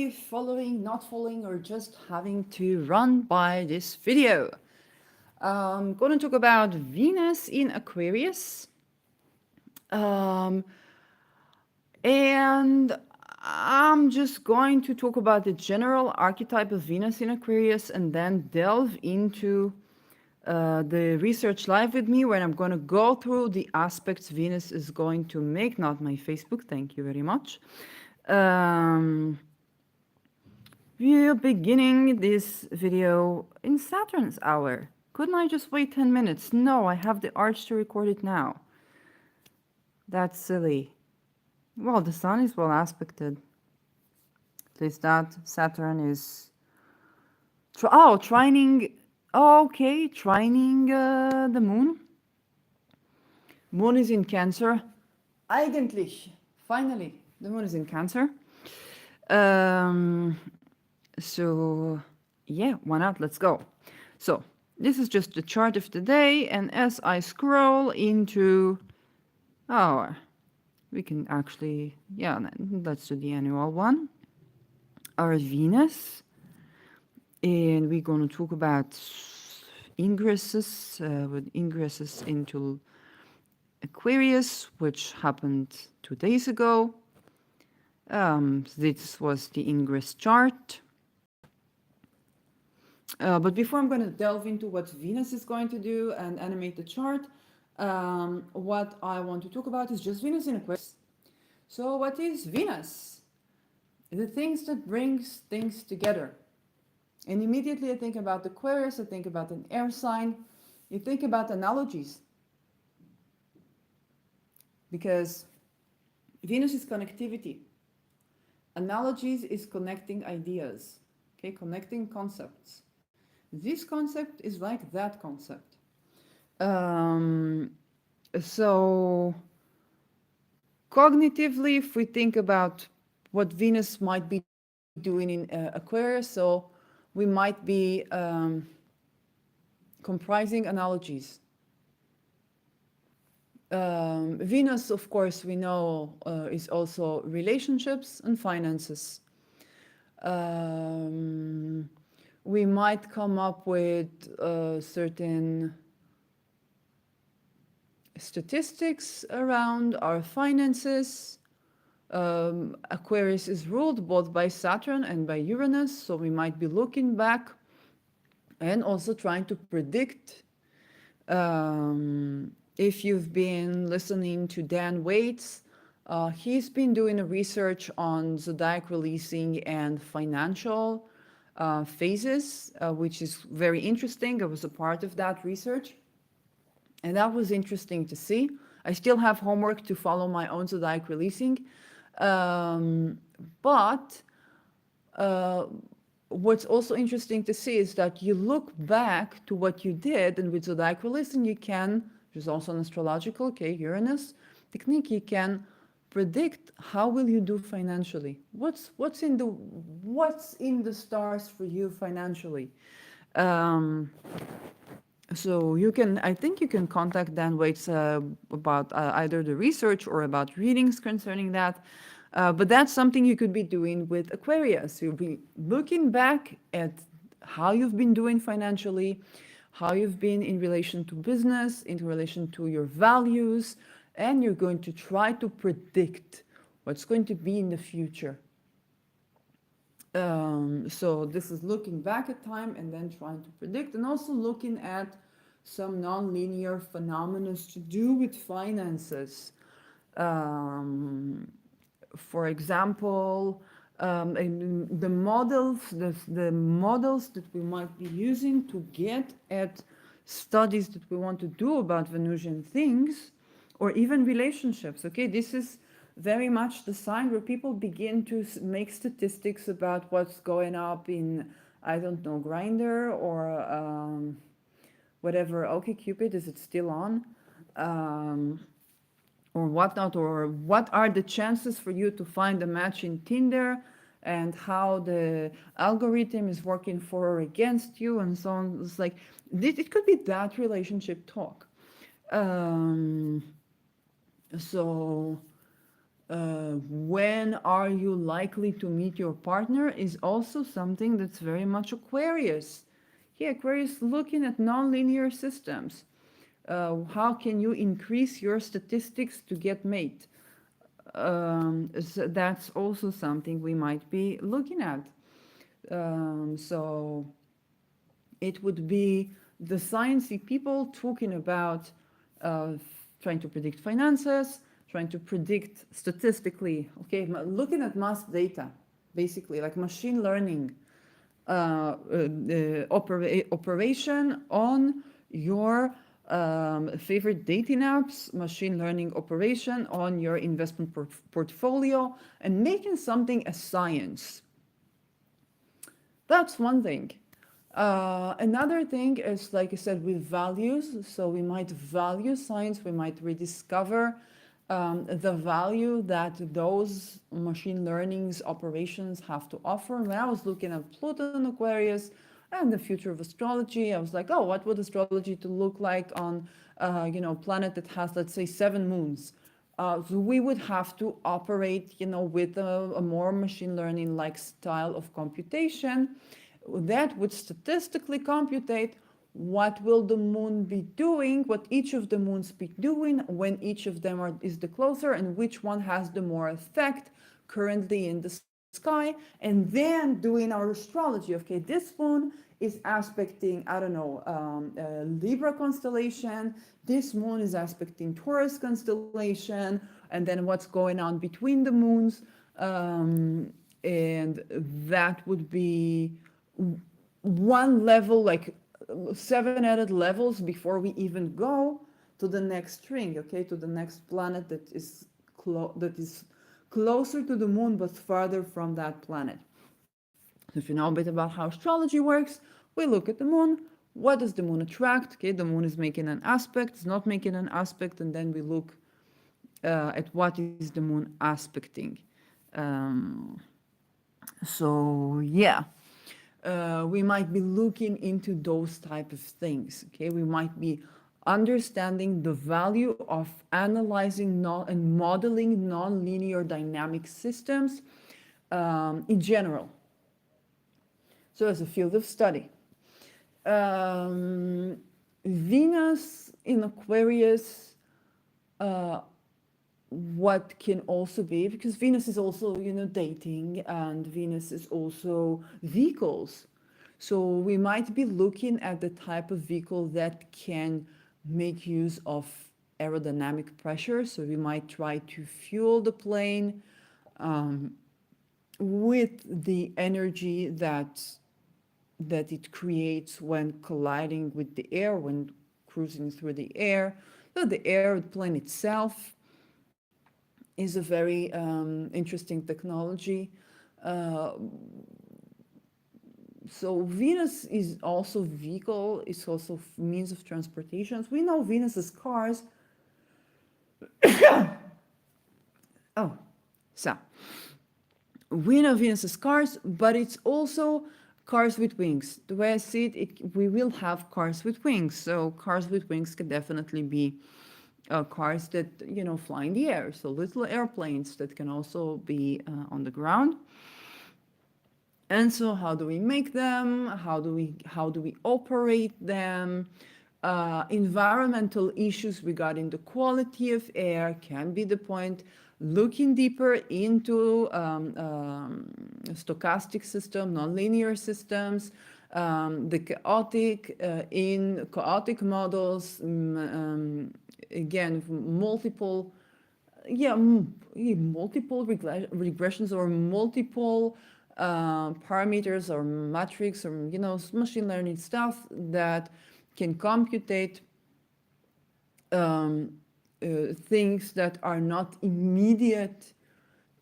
following, not following, or just having to run by this video. I'm going to talk about Venus in Aquarius. Um, and I'm just going to talk about the general archetype of Venus in Aquarius and then delve into the research live with me, where I'm going to go through the aspects Venus is going to make, not my Facebook, thank you very much. We're beginning this video in Saturn's hour. Couldn't I just wait 10 minutes? No, I have the urge to record it now. That's silly. Well, the sun is well aspected. At least that Saturn is... trining... Oh, okay, trining the moon. Moon is in Cancer. Eigentlich. Finally, the moon is in Cancer. So, yeah, why not? Let's go. So, this is just the chart of the day, and as I scroll into... Oh, we can actually... Yeah, let's do the annual one. Our Venus. And we're going to talk about ingresses, with ingresses into Aquarius, which happened 2 days ago. This was the ingress chart. But before I'm going to delve into what Venus is going to do and animate the chart, what I want to talk about is just Venus in Aquarius. So what is Venus? The things that brings things together. And immediately I think about Aquarius, I think about an air sign. You think about analogies. Because Venus is connectivity. Analogies is connecting ideas, okay, connecting concepts. This concept is like that concept. So cognitively, if we think about what Venus might be doing in Aquarius, so we might be comprising analogies. Venus, of course, we know is also relationships and finances. We might come up with certain statistics around our finances. Aquarius is ruled both by Saturn and by Uranus, so we might be looking back and also trying to predict. If you've been listening to Dan Waits, he's been doing a research on zodiac releasing and financial phases, which is very interesting. I was a part of that research, and that was interesting to see. I still have homework to follow my own zodiac releasing, but what's also interesting to see is that you look back to what you did, and with zodiac releasing you can, which is also an astrological, okay, Uranus technique, you can predict how will you do financially. What's in the stars for you financially. So you can, I think you can contact Dan Waits about either the research or about readings concerning that. But that's something you could be doing with Aquarius. You'll be looking back at how you've been doing financially, how you've been in relation to business, in relation to your values, and you're going to try to predict what's going to be in the future. So this is looking back at time and then trying to predict, and also looking at some non-linear phenomena to do with finances. For example, the models that we might be using to get at studies that we want to do about Venusian things, or even relationships. Okay, this is very much the sign where people begin to make statistics about what's going up in, I don't know, Grindr or whatever. OkCupid, is it still on? Or whatnot, or what are the chances for you to find a match in Tinder, and how the algorithm is working for or against you, and so on. It's like, it could be that relationship talk. So When are you likely to meet your partner is also something that's very much Aquarius. Yeah, Aquarius looking at nonlinear systems. How can you increase your statistics to get mate? So that's also something we might be looking at. So it would be the sciencey people talking about uh, trying to predict finances, trying to predict statistically, okay, looking at mass data, basically, like machine learning operation on your favorite dating apps, machine learning operation on your investment portfolio, and making something a science. That's one thing. Another thing is, like I said, with values. So we might value science, we might rediscover the value that those machine learning's operations have to offer. When I was looking at Pluto and Aquarius and the future of astrology, I was like, oh, what would astrology to look like on, planet that has, let's say, 7 moons? So we would have to operate, with a more machine learning like style of computation that would statistically computate what will the moon be doing, what each of the moons be doing, when each of them is the closer, and which one has the more effect currently in the sky, and then doing our astrology. Okay, this moon is aspecting, I don't know, Libra constellation. This moon is aspecting Taurus constellation, and then what's going on between the moons. And that would be one level, like 7 added levels before we even go to the next string, okay, to the next planet that is closer to the moon but farther from that planet. So if you know a bit about how astrology works, we look at the moon. What does the moon attract? Okay, the moon is making an aspect, it's not making an aspect, and then we look at what is the moon aspecting. Um, so yeah, we might be looking into those type of things. Okay, we might be understanding the value of analyzing and modeling nonlinear dynamic systems in general. So as a field of study, um, Venus in Aquarius. What can also be, because Venus is also, dating, and Venus is also vehicles. So we might be looking at the type of vehicle that can make use of aerodynamic pressure. So we might try to fuel the plane with the energy that it creates when colliding with the air, when cruising through the air. So the airplane itself is a very interesting technology. Uh, so Venus is also vehicle, it's also means of transportation. We know Venus is cars. Oh, so we know Venus is cars, but it's also cars with wings. The way I see it, we will have cars with wings. So cars with wings can definitely be cars that fly in the air, so little airplanes that can also be on the ground. And so how do we make them? How do we operate them? Environmental issues regarding the quality of air can be the point. Looking deeper into stochastic system, nonlinear systems, the in chaotic models, again, multiple, multiple regressions or multiple parameters or metrics or machine learning stuff that can computate things that are not immediate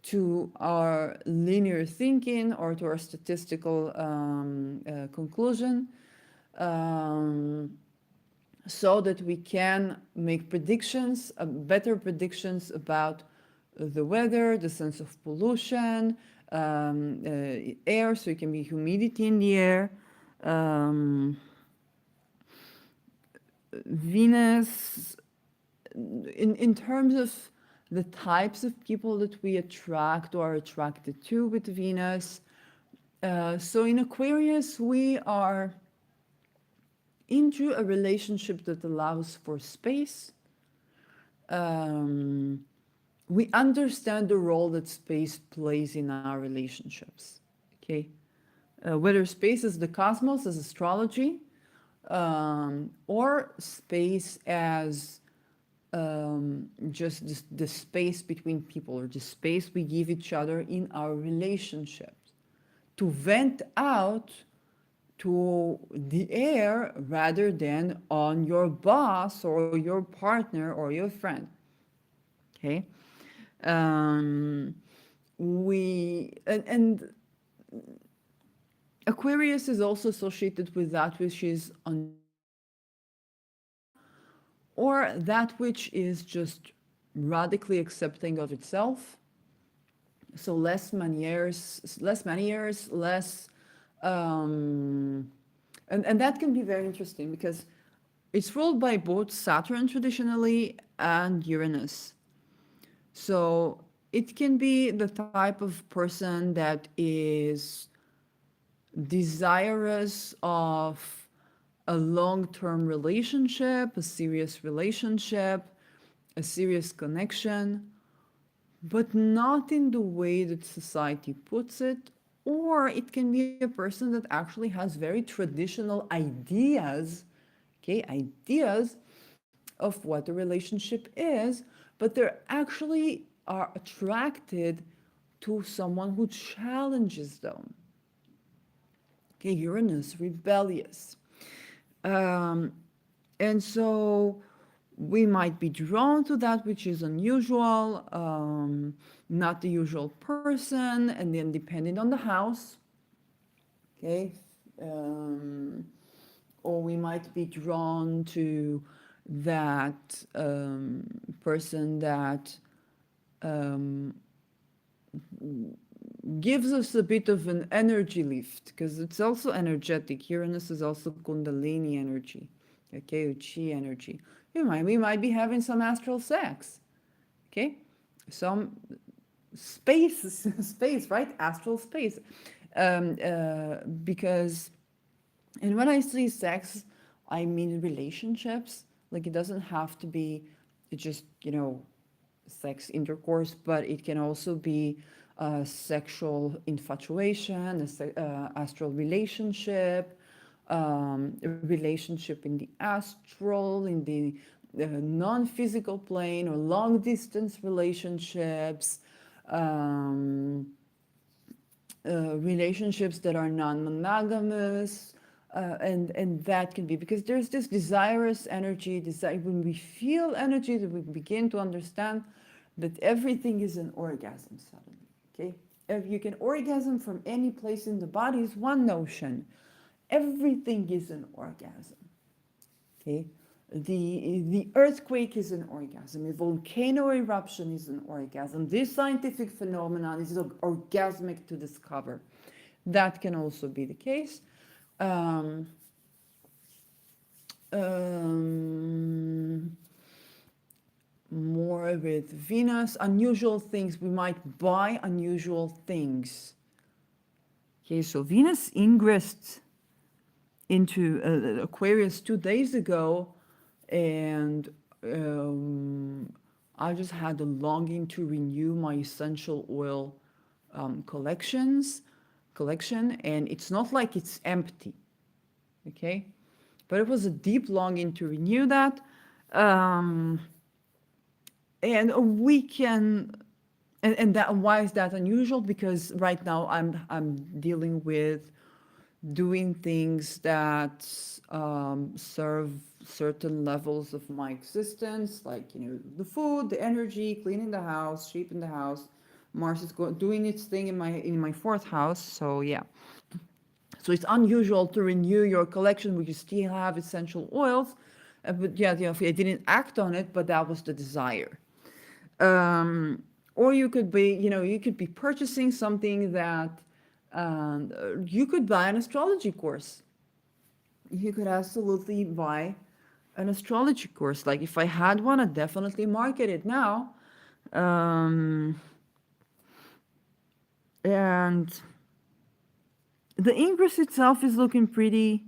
to our linear thinking or to our statistical conclusion, so that we can make predictions, better predictions about the weather, the sense of pollution, air, so it can be humidity in the air. Venus, in terms of the types of people that we attract or are attracted to with Venus. So in Aquarius, we are into a relationship that allows for space. Um, we understand the role that space plays in our relationships. Okay, whether space is the cosmos as astrology, or space as just the space between people or the space we give each other in our relationships to vent out to the air rather than on your boss or your partner or your friend. Okay. Um, and Aquarius is also associated with that which is unusual or that which is just radically accepting of itself. So less and that can be very interesting because it's ruled by both Saturn traditionally and Uranus. So it can be the type of person that is desirous of a long-term relationship, a serious relationship, a serious connection, but not in the way that society puts it. Or it can be a person that actually has very traditional ideas, okay, ideas of what a relationship is, but they're actually are attracted to someone who challenges them. Okay, Uranus, rebellious. Um, and so we might be drawn to that which is unusual, not the usual person, and then depending on the house, okay, um, or we might be drawn to that person that um, gives us a bit of an energy lift because it's also energetic. Uranus is also Kundalini energy, okay, or Chi energy. We might be having some astral sex, okay, some space, space, right? Astral space, because, and when I say sex, I mean relationships. Like it doesn't have to be just sex intercourse, but it can also be sexual infatuation, astral relationship, a relationship in the astral, in the non-physical plane, or long distance relationships, um, relationships that are non-monogamous, and that can be because there's this desirous energy. When we feel energy, that we begin to understand that everything is an orgasm suddenly. Okay, if you can orgasm from any place in the body is one notion. Everything is an orgasm. Okay, the earthquake is an orgasm. A volcano eruption is an orgasm. This scientific phenomenon is orgasmic to discover. That can also be the case. Um, um, More with Venus, unusual things. We might buy unusual things. Okay, so Venus ingressed into Aquarius 2 days ago, and I just had a longing to renew my essential oil collection, and it's not like it's empty, okay? But it was a deep longing to renew that, um, and we can, and that why is that unusual? Because right now I'm dealing with doing things that serve certain levels of my existence, like the food, the energy, cleaning the house, sweeping the house. Mars is doing its thing in my fourth house, so yeah. So it's unusual to renew your collection where you still have essential oils, but yeah, I didn't act on it, but that was the desire. Or you could be purchasing something that you could buy an astrology course. You could absolutely buy an astrology course. Like if I had one, I'd definitely market it now. Um, and the ingress itself is looking pretty,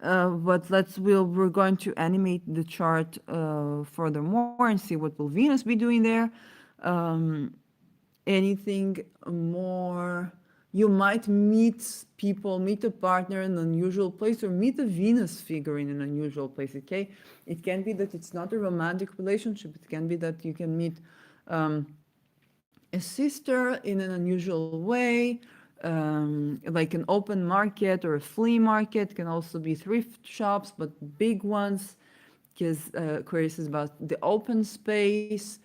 but we're going to animate the chart furthermore and see what will Venus be doing there. Um, Anything more? You might meet people, meet a partner in an unusual place, or meet a Venus figure in an unusual place. Okay, it can be that it's not a romantic relationship. It can be that you can meet um, a sister in an unusual way, like an open market or a flea market. Can also be thrift shops, but big ones, because Aquarius is about the open space.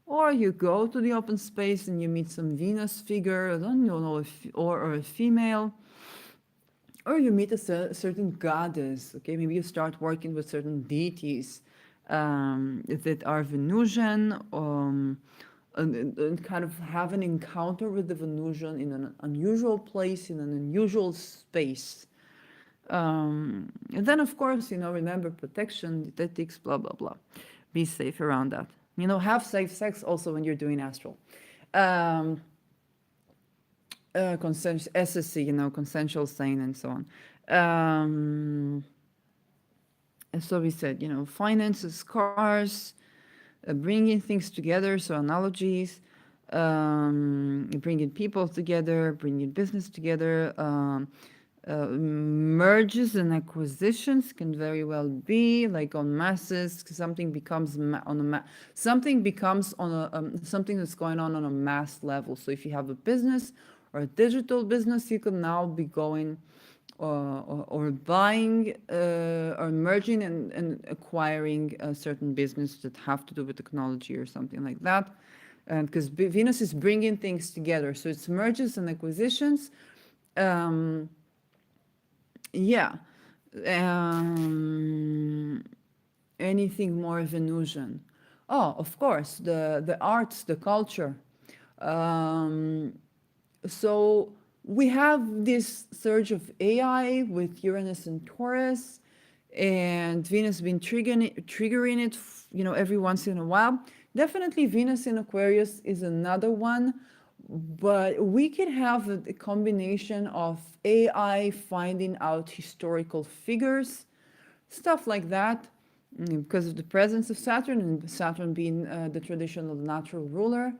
Or you go to the open space and you meet some Venus figure, I don't know, or a female, or you meet a certain goddess. Okay, maybe you start working with certain deities that are Venusian, and kind of have an encounter with the Venusian in an unusual place, in an unusual space. And then, of course, remember protection, ethics, blah, blah, blah. Be safe around that. Have safe sex also when you're doing astral. Um, SSC, consensual sane and so on. And so we said, finances, cars, bringing things together, so analogies, bringing people together, bringing business together, mergers and acquisitions can very well be like on masses. Something becomes something that's going on a mass level. So if you have a business or a digital business, you can now be going or buying or merging and acquiring a certain business that have to do with technology or something like that. And because Venus is bringing things together, so it's mergers and acquisitions. Um, yeah. Um, Anything more Venusian? Oh, of course, the arts, the culture. Um, so we have this surge of AI with Uranus and Taurus, and Venus been triggering it, every once in a while. Definitely, Venus in Aquarius is another one, but we could have a combination of AI finding out historical figures, stuff like that, because of the presence of Saturn, and Saturn being the traditional natural ruler.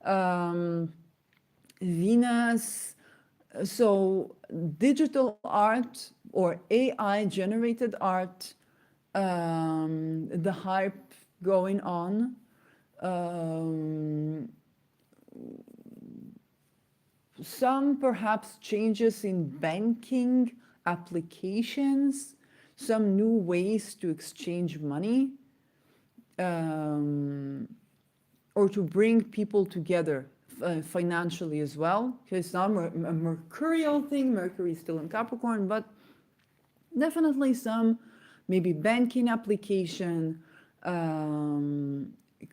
Um, Venus, so digital art or AI generated art, the hype going on. Um, some perhaps changes in banking applications, some new ways to exchange money, um, or to bring people together financially as well. It's not a mercurial thing. Mercury is still in Capricorn, but definitely some maybe banking application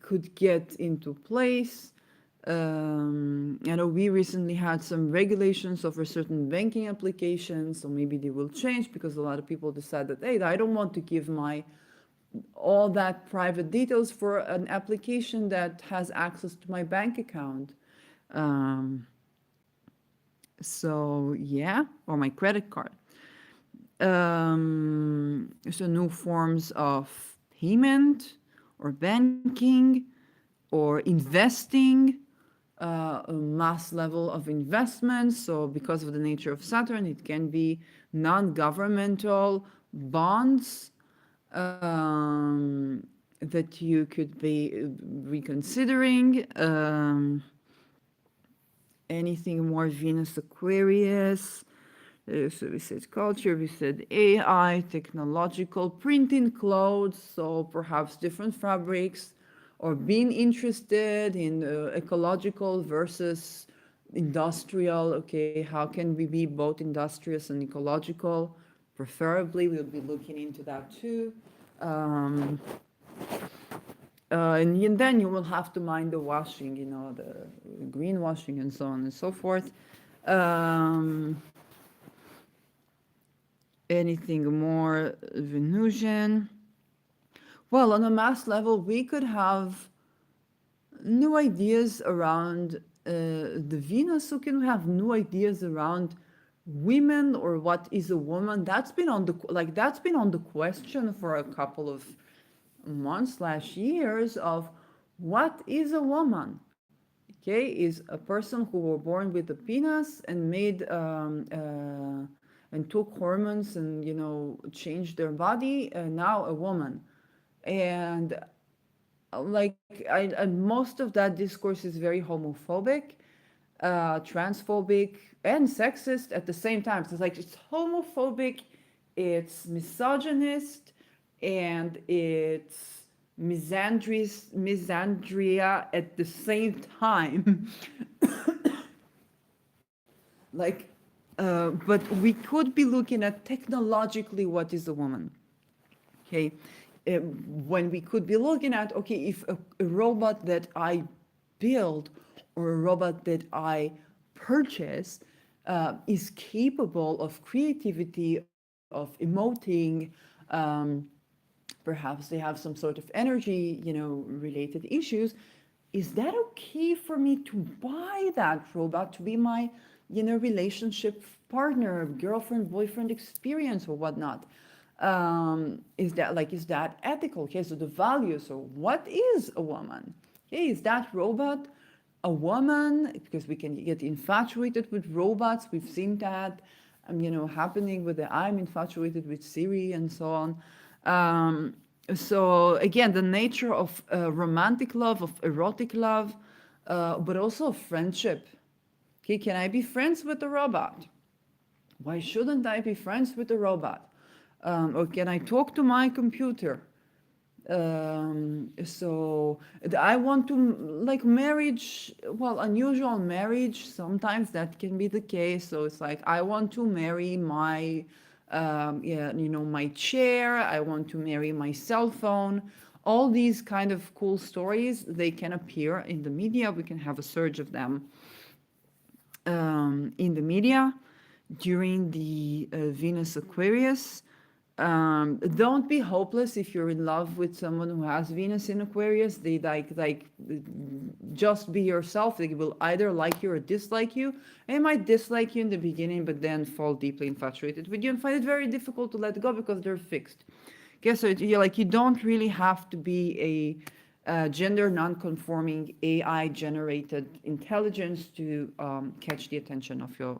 could get into place. I know we recently had some regulations over certain banking applications, so maybe they will change because a lot of people decide that, hey, I don't want to give my all that private details for an application that has access to my bank account. Um, so yeah, or my credit card. So new forms of payment or banking or investing, a mass level of investment. So because of the nature of Saturn, it can be non-governmental bonds that you could be reconsidering. Anything more Venus Aquarius. So we said culture, we said AI, technological, printing clothes, so perhaps different fabrics, or being interested in ecological versus industrial. Okay, how can we be both industrious and ecological? Preferably, we'll be looking into that too. Um, and then you will have to mind the washing, the greenwashing and so on and so forth. Um, Anything more Venusian? Well, on a mass level, we could have new ideas around the Venus. So can we have new ideas around women or what is a woman? That's been on the that's been on the question for a couple of months slash years of what is a woman. Okay, is a person who were born with a penis and made and took hormones and changed their body, now a woman. And most of that discourse is very homophobic, transphobic, and sexist at the same time. So it's homophobic, it's misogynist, and it's misandria at the same time. like, but we could be looking at technologically what is a woman. Okay, when we could be looking at, okay, if a robot that I build or a robot that I purchase is capable of creativity, of emoting, um, perhaps they have some sort of energy, related issues. Is that okay for me to buy that robot to be my, relationship partner, girlfriend, boyfriend experience or whatnot? Is that ethical? Okay, so the value. So what is a woman? Okay, is that robot a woman? Because we can get infatuated with robots. We've seen that, happening with the I'm infatuated with Siri and so on. So again, the nature of romantic love, of erotic love, but also of friendship. Okay, can I be friends with a robot? Why shouldn't I be friends with a robot? Or can I talk to my computer? So I want to, like, marriage, well, unusual marriage, sometimes that can be the case. So it's like, I want to marry my, yeah, my chair. I want to marry my cell phone. All these kind of cool stories, they can appear in the media. We can have a surge of them in the media during the Venus Aquarius. Don't be hopeless if you're in love with someone who has Venus in Aquarius. They just be yourself. They will either like you or dislike you. They might dislike you in the beginning, but then fall deeply infatuated with you and find it very difficult to let go because they're fixed. Okay, so you don't really have to be a gender non-conforming AI generated intelligence to catch the attention of your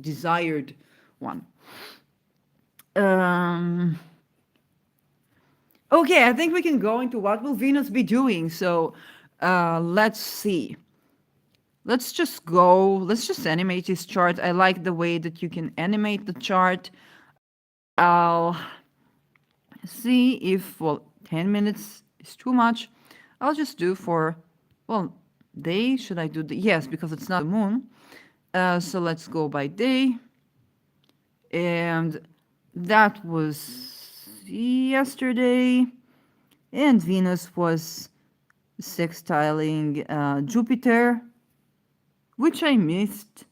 desired one. Okay, I think we can go into what will Venus be doing. So let's see. Let's just animate this chart. I like the way that you can animate the chart. I'll see if, well, 10 minutes is too much. I'll just do for, well, day. Should I do the, yes, because it's not the moon. So let's go by day. And that was yesterday. And Venus was sextiling Jupiter, which I missed.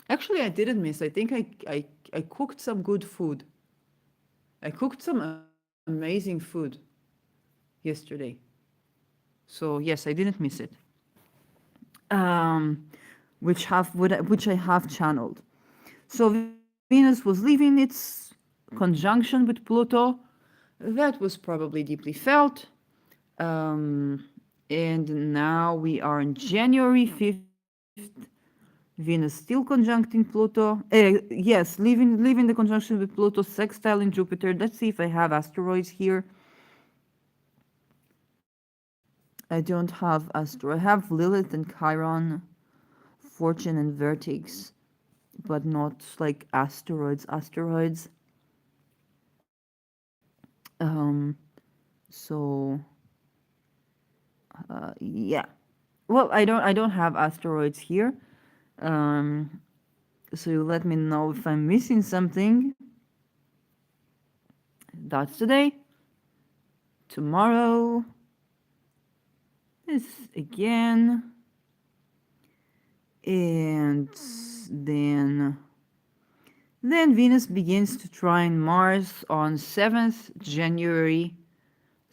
Actually, I didn't miss. I think I cooked some good food. I cooked some amazing food yesterday. So yes, I didn't miss it. Which I have channeled. So Venus was leaving its conjunction with Pluto. That was probably deeply felt. And now we are on January 5th. Venus still conjuncting Pluto. Yes, leaving the conjunction with Pluto, sextiling Jupiter. Let's see if I have asteroids here. I don't have asteroid. I have Lilith and Chiron, Fortune and Vertex, but not like asteroids. So yeah. Well, I don't have asteroids here. So you let me know if I'm missing something. That's today. Tomorrow. This again. And then Venus begins to trine Mars on 7th January.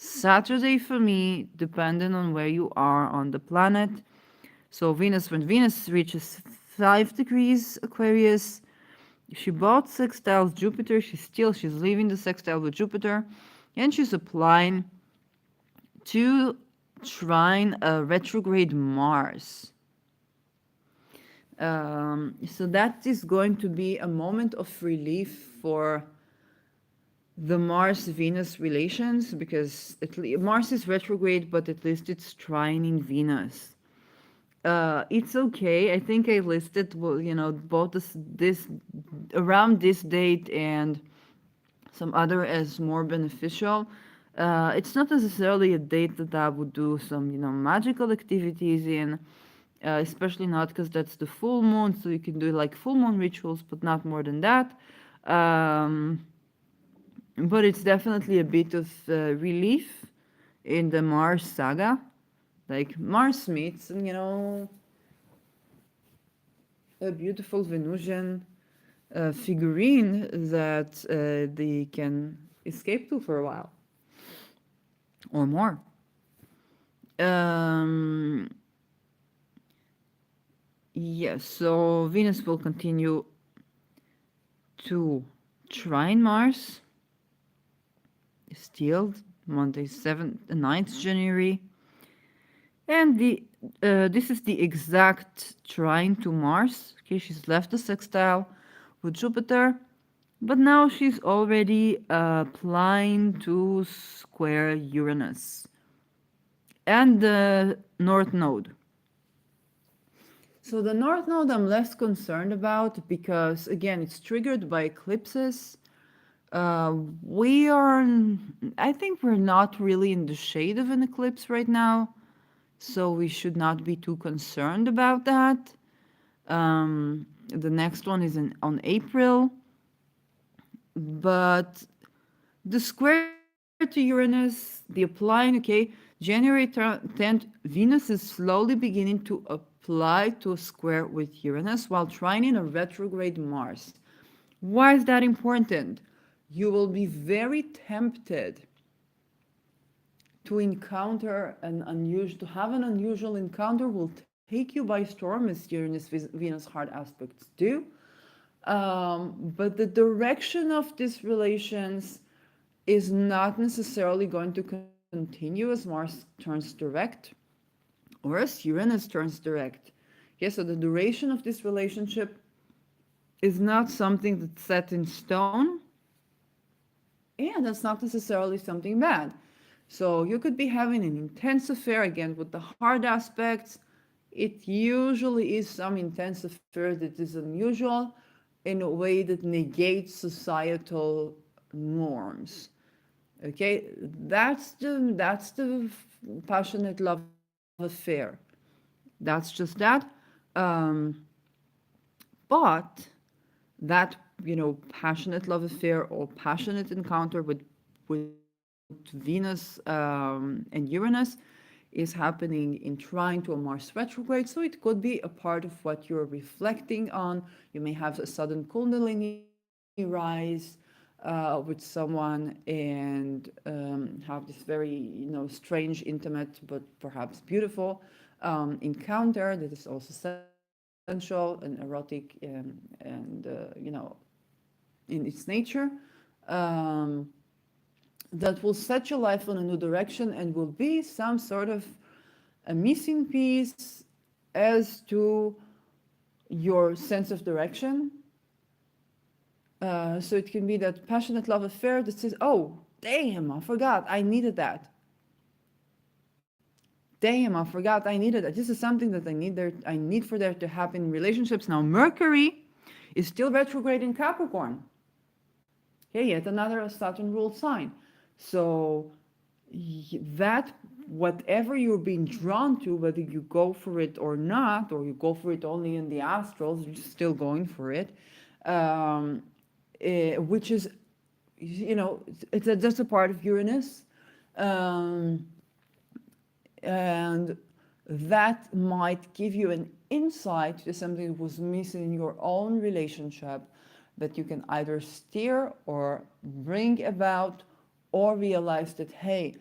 Saturday for me, depending on where you are on the planet. So Venus, when Venus reaches 5 degrees Aquarius, she bought sextiles Jupiter. She's leaving the sextile with Jupiter, and she's applying to trine a retrograde Mars. So that is going to be a moment of relief for the Mars-Venus relations, because Mars is retrograde, but at least it's trining Venus. It's okay. I think I listed, well, both this around this date and some other as more beneficial. It's not necessarily a date that I would do some, magical activities in, especially not because that's the full moon, so you can do like full moon rituals, but not more than that. Um, but it's definitely a bit of relief in the Mars saga. Like Mars meets, a beautiful Venusian figurine that they can escape to for a while or more. Um, yes, so Venus will continue to trine Mars still Monday 7th and 9th January. And this is the exact trine to Mars. Okay, she's left the sextile with Jupiter, but now she's already applying to square Uranus and the North Node. So the North Node I'm less concerned about because, again, it's triggered by eclipses. We are, I think we're not really in the shade of an eclipse right now, so we should not be too concerned about that. The next one is on April, but the square to Uranus, the applying, okay, January 10th, Venus is slowly beginning to apply to a square with Uranus while trining a retrograde Mars. Why is that important? You will be very tempted to encounter to have an unusual encounter will take you by storm, as Uranus Venus hard aspects do. But the direction of these relations is not necessarily going to continue as Mars turns direct or as Uranus turns direct. Okay, so the duration of this relationship is not something that's set in stone, and that's not necessarily something bad. So you could be having an intense affair again with the hard aspects. It usually is some intense affair that is unusual in a way that negates societal norms. Okay, that's the passionate love affair. That's just that. Um, but that passionate love affair or passionate encounter with Venus and Uranus is happening in trine to a Mars retrograde, so it could be a part of what you're reflecting on. You may have a sudden Kundalini rise with someone and have this very strange, intimate, but perhaps beautiful encounter that is also sensual and erotic and in its nature. Um, that will set your life on a new direction and will be some sort of a missing piece as to your sense of direction. So it can be that passionate love affair that says, oh, damn, I forgot, I needed that. Damn, I forgot, I needed that. This is something that I need for there to happen in relationships. Now, Mercury is still retrograde in Capricorn. Okay, yet another Saturn ruled sign. So that whatever you're being drawn to, whether you go for it or not, or you go for it only in the astrals, you're still going for it, which is, it's just a part of Uranus. And that might give you an insight to something that was missing in your own relationship that you can either steer or bring about or realize that, hey,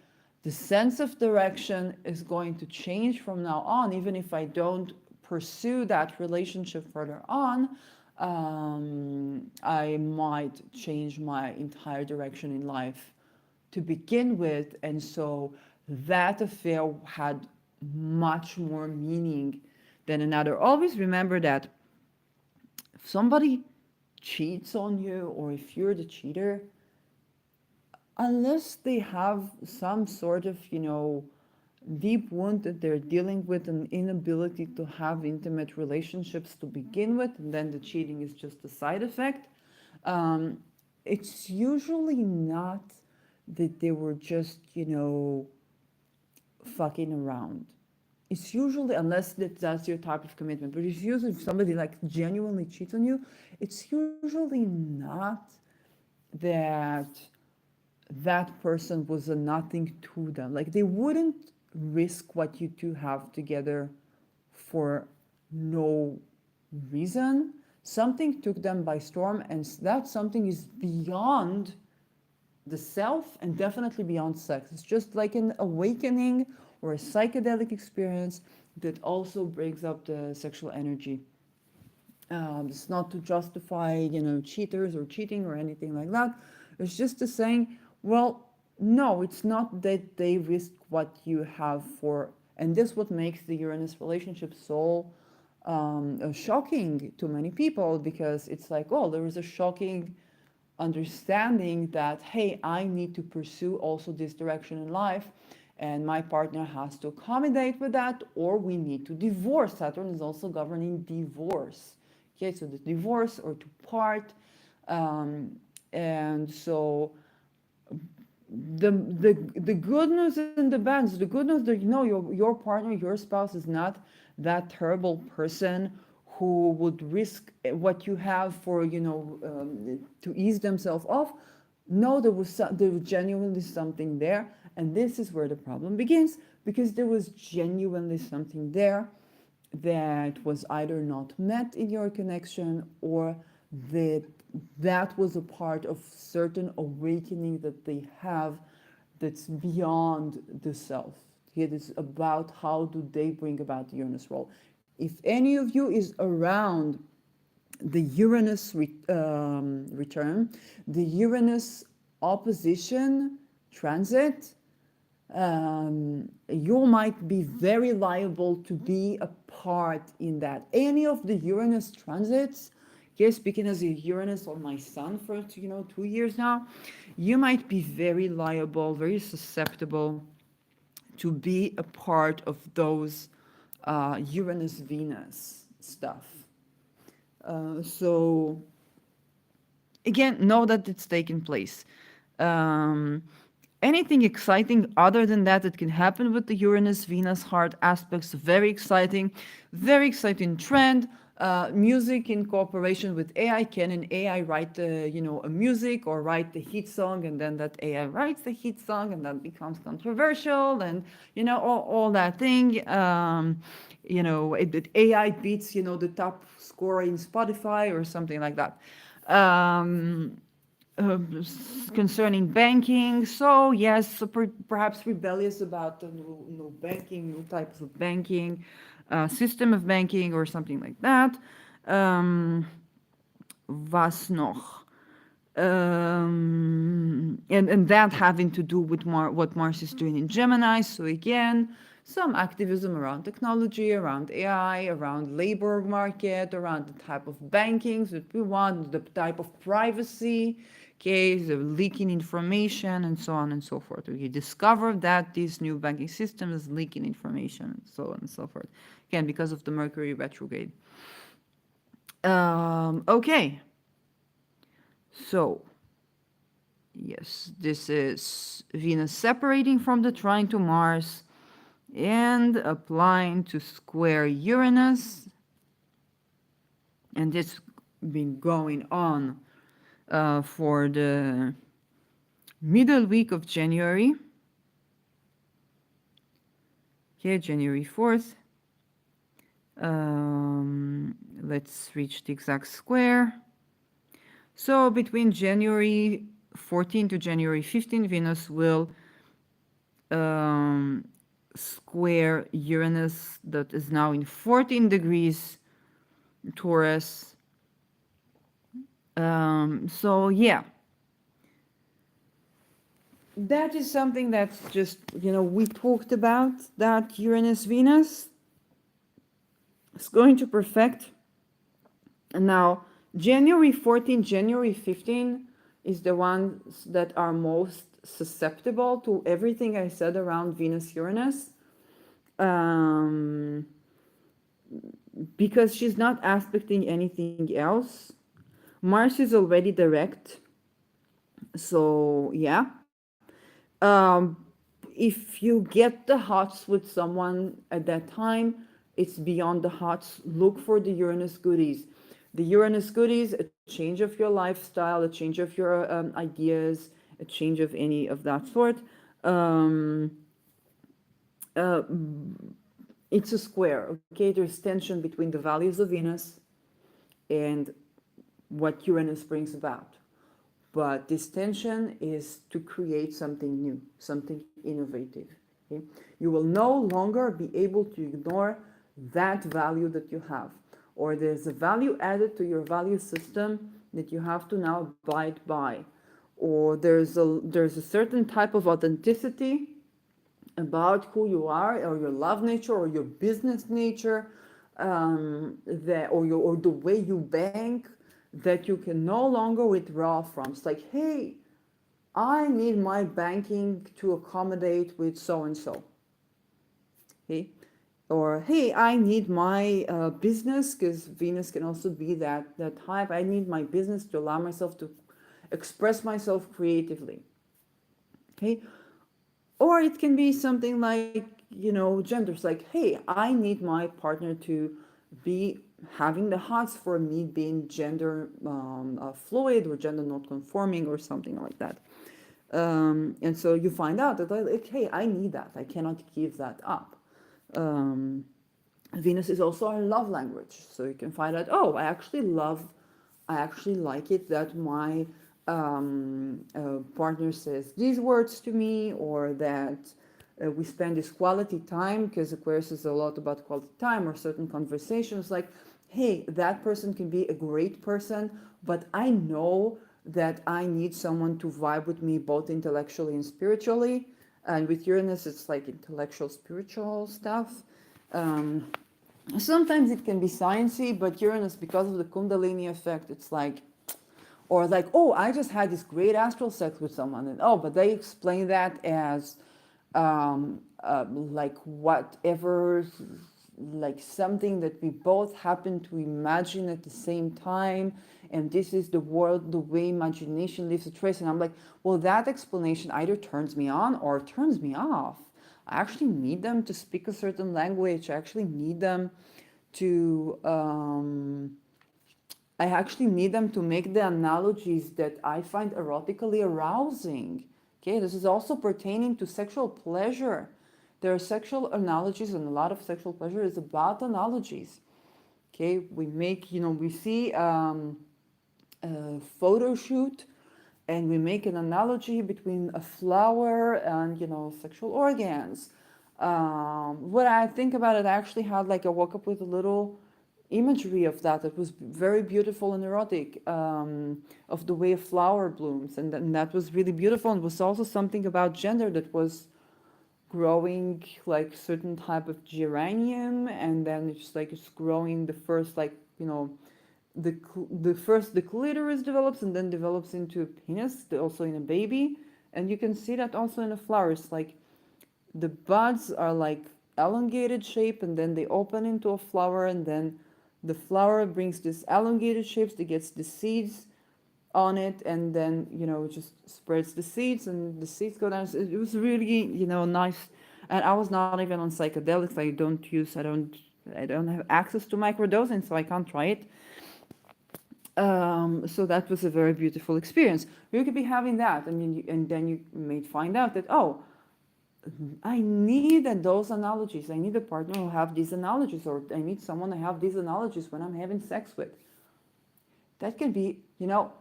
The sense of direction is going to change from now on, even if I don't pursue that relationship further on. I might change my entire direction in life to begin with. And so that affair had much more meaning than another. Always remember that if somebody cheats on you, or if you're the cheater, unless they have some sort of, deep wound that they're dealing with, an inability to have intimate relationships to begin with, and then the cheating is just a side effect, um, it's usually not that they were just, fucking around. It's usually, unless that's your type of commitment, but it's usually if somebody like genuinely cheats on you, it's usually not that that person was a nothing to them. Like they wouldn't risk what you two have together for no reason. Something took them by storm, and that something is beyond the self and definitely beyond sex. It's just like an awakening or a psychedelic experience that also brings up the sexual energy. It's not to justify, cheaters or cheating or anything like that. It's just to saying, well, no, it's not that they risk what you have for, and this what makes the Uranus relationship so shocking to many people, because it's like, oh, there is a shocking understanding that, hey, I need to pursue also this direction in life, and my partner has to accommodate with that, or we need to divorce. Saturn is also governing divorce. Okay, so the divorce or to part. And so the good news and the bad news. The good news that your partner, your spouse is not that terrible person who would risk what you have for to ease themselves off. No, there was genuinely something there, and this is where the problem begins, because there was genuinely something there that was either not met in your connection, or that was a part of certain awakening that they have that's beyond the self. It is about how do they bring about the Uranus role. If any of you is around the Uranus return, the Uranus opposition transit, you might be very liable to be a part in that. Any of the Uranus transits, here speaking as a Uranus or my sun for 2 years now, you might be very liable, very susceptible to be a part of those Uranus Venus stuff. So again, know that it's taken place. Anything exciting other than that can happen with the Uranus Venus hard aspects, very exciting trend. Music in cooperation with AI. Can an AI write a music or write the hit song, and then that AI writes the hit song and that becomes controversial, and all that thing. AI beats the top score in Spotify or something like that. Concerning banking. So yes, so perhaps rebellious about the new banking, new types of banking, system of banking or something like that. Was noch? And that having to do with what Mars is doing in Gemini. So again, some activism around technology, around AI, around labor market, around the type of bankings that we want, the type of privacy, okay, the leaking information, and so on and so forth. We discovered that this new banking system is leaking information, and so on and so forth. Again, because of the Mercury retrograde. Okay. So, yes, this is Venus separating from the trine to Mars and applying to square Uranus. And this been going on for the middle week of January. Okay, January 4th. Let's reach the exact square. So between January 14 to January 15, Venus will um, square Uranus that is now in 14 degrees Taurus. So yeah, that is something that's just, we talked about that Uranus Venus is going to perfect. And now, January 14, January 15 is the ones that are most susceptible to everything I said around Venus Uranus. Um, because she's not aspecting anything else. Mars is already direct. So, yeah. Um, if you get the hots with someone at that time, it's beyond the hots. Look for the Uranus goodies. The Uranus goodies, a change of your lifestyle, a change of your ideas, a change of any of that sort. Um, uh, it's a square, okay? There's tension between the values of Venus and what Uranus brings about. But this tension is to create something new, something innovative. Okay? You will no longer be able to ignore that value that you have, or there's a value added to your value system that you have to now abide by, or there's a certain type of authenticity about who you are, or your love nature, or your business nature, or the way you bank, that you can no longer withdraw from. It's like, hey, I need my banking to accommodate with so and so. Okay, or hey, I need my business, because Venus can also be that type. I need my business to allow myself to express myself creatively. Okay, or it can be something like, genders, like, hey, I need my partner to be having the hots for me being gender fluid or gender not conforming or something like that. And so you find out that, like, hey, I need that, I cannot give that up. um, Venus is also our love language. So you can find out, oh, I actually like it that my partner says these words to me, or that we spend this quality time, because Aquarius is a lot about quality time or certain conversations. Like, hey, that person can be a great person, but I know that I need someone to vibe with me both intellectually and spiritually. And with Uranus, it's like intellectual, spiritual stuff. Um, Sometimes it can be sciencey, but Uranus, because of the Kundalini effect, it's like, or like, oh, I just had this great astral sex with someone, and oh, but they explain that as like whatever, like something that we both happen to imagine at the same time, and this is the world, the way imagination leaves a trace. And I'm like, well, that explanation either turns me on or turns me off. I actually need them to speak a certain language. I actually need them to I actually need them to make the analogies that I find erotically arousing. Okay, this is also pertaining to sexual pleasure. There are sexual analogies, and a lot of sexual pleasure is about analogies. Okay, we see a photo shoot, and we make an analogy between a flower and, sexual organs. What I think about it, I actually had, like, I woke up with a little imagery of that. It was very beautiful and erotic, of the way a flower blooms, and that was really beautiful. And was also something about gender that was growing, like certain type of geranium, and then it's growing the first, like, the clitoris develops, and then develops into a penis, also in a baby. And you can see that also in the flowers, like the buds are like elongated shape, and then they open into a flower, and then the flower brings this elongated shapes that gets the seeds on it, and then it just spreads the seeds, and the seeds go down. It was really, nice. And I was not even on psychedelics. I don't have access to microdosing, so I can't try it. So that was a very beautiful experience. You could be having that, and then you may find out that, oh, I need those analogies. I need a partner who have these analogies, or I need someone to have these analogies when I'm having sex with. That could be,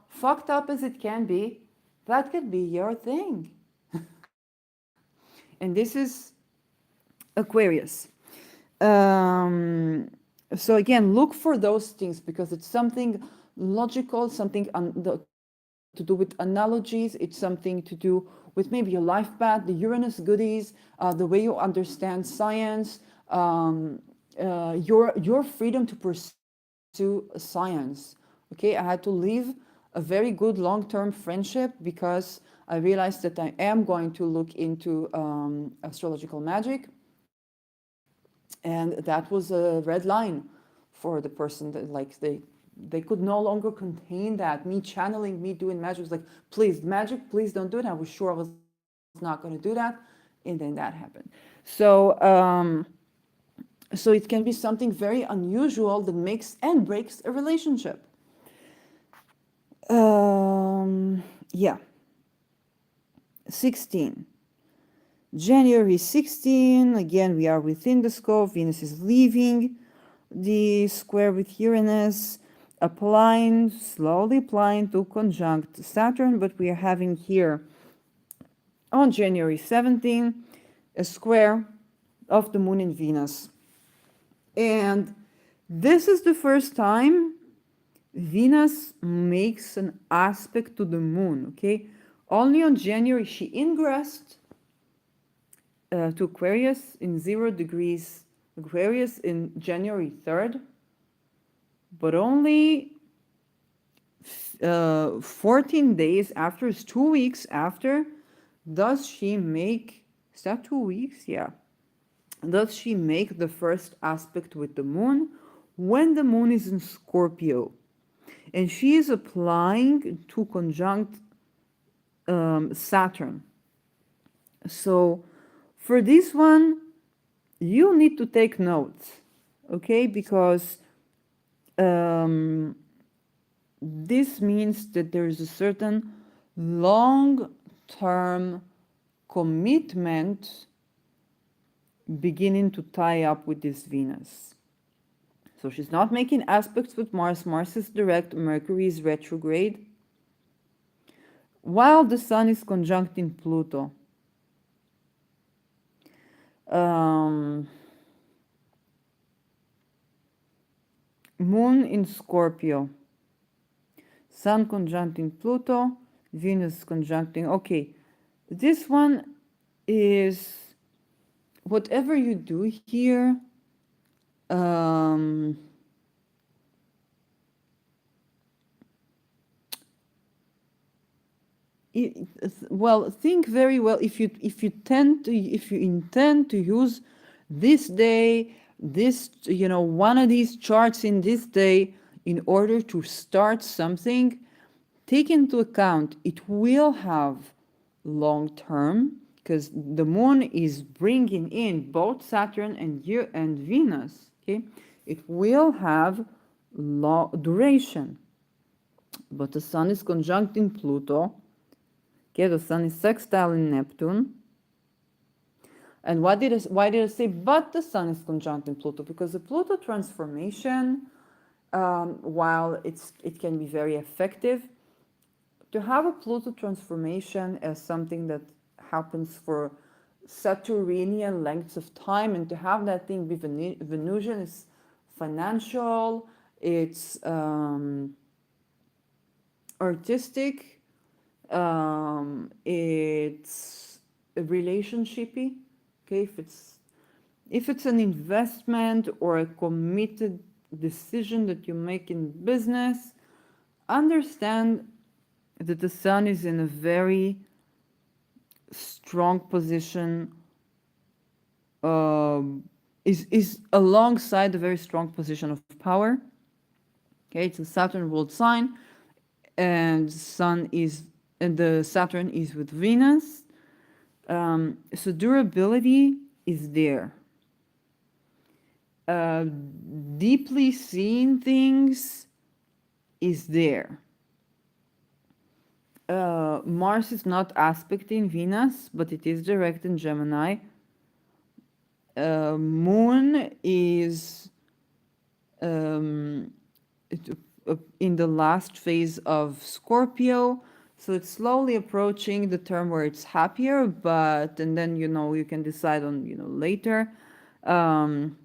fucked up as it can be, that could be your thing. And this is Aquarius. Um, so again, look for those things because it's something logical, something to do with analogies. It's something to do with maybe your life path, the Uranus goodies, the way you understand science, your freedom to pursue science. Okay, I had to leave a very good long-term friendship because I realized that I am going to look into astrological magic, and that was a red line for the person that like they could no longer contain that me channeling me doing magic was like please magic please don't do it. I was sure I was not going to do that, and then that happened. So it can be something very unusual that makes and breaks a relationship. Yeah. 16. January 16, again, we are within the scope. Venus is leaving the square with Uranus, applying, slowly applying to conjunct Saturn, but we are having here on January 17 a square of the Moon in Venus. And this is the first time Venus makes an aspect to the Moon, okay? Only on January she ingressed to Aquarius in 0 degrees Aquarius in January 3rd, but only 14 days after, is 2 weeks after, does she make, is that 2 weeks? Yeah. Does she make the first aspect with the Moon when the Moon is in Scorpio? And she is applying to conjunct Saturn. So for this one, you need to take notes, okay? Because this means that there is a certain long-term commitment beginning to tie up with this Venus. So she's not making aspects with Mars. Mars is direct, Mercury is retrograde, while the Sun is conjuncting Pluto. Moon in Scorpio, Sun conjuncting Pluto, Venus conjuncting. Okay, this one is whatever you do here. Well, think very well if you intend to use this day, this one of these charts in this day in order to start something. Take into account it will have long term because the Moon is bringing in both Saturn and Venus. Okay, it will have long duration, but the Sun is conjuncting Pluto. Okay, the Sun is sextile in Neptune. And why did I say but the Sun is conjunct in Pluto? Because the Pluto transformation, while it can be very effective, to have a Pluto transformation as something that happens for Saturnian lengths of time, and to have that thing be Venusian is financial, it's artistic, it's relationshipy. Okay, if it's an investment or a committed decision that you make in business, understand that the Sun is in a very strong position, is alongside a very strong position of power. Okay, it's a Saturn ruled sign, and the Saturn is with Venus. So durability is there. Deeply seeing things is there. Mars is not aspecting Venus, but it is direct in Gemini. Moon is in the last phase of Scorpio. So it's slowly approaching the term where it's happier, but and then you can decide on later. Um,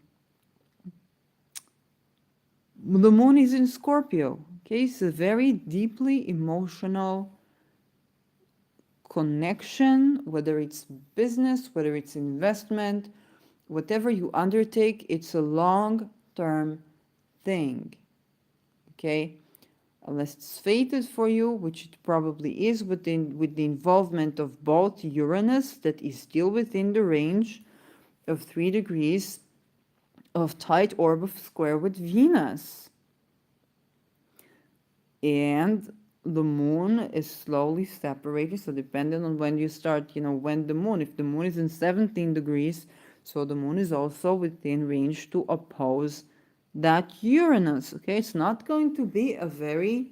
the moon is in Scorpio. Okay, it's a very deeply emotional connection, whether it's business, whether it's investment, whatever you undertake, it's a long-term thing. Okay, unless it's fated for you, which it probably is with the involvement of both Uranus, that is still within the range of 3 degrees of tight orb of square with Venus. And the moon is slowly separating. So depending on when you start, when the moon, if the moon is in 17 degrees, so the moon is also within range to oppose that Uranus. Okay, it's not going to be a very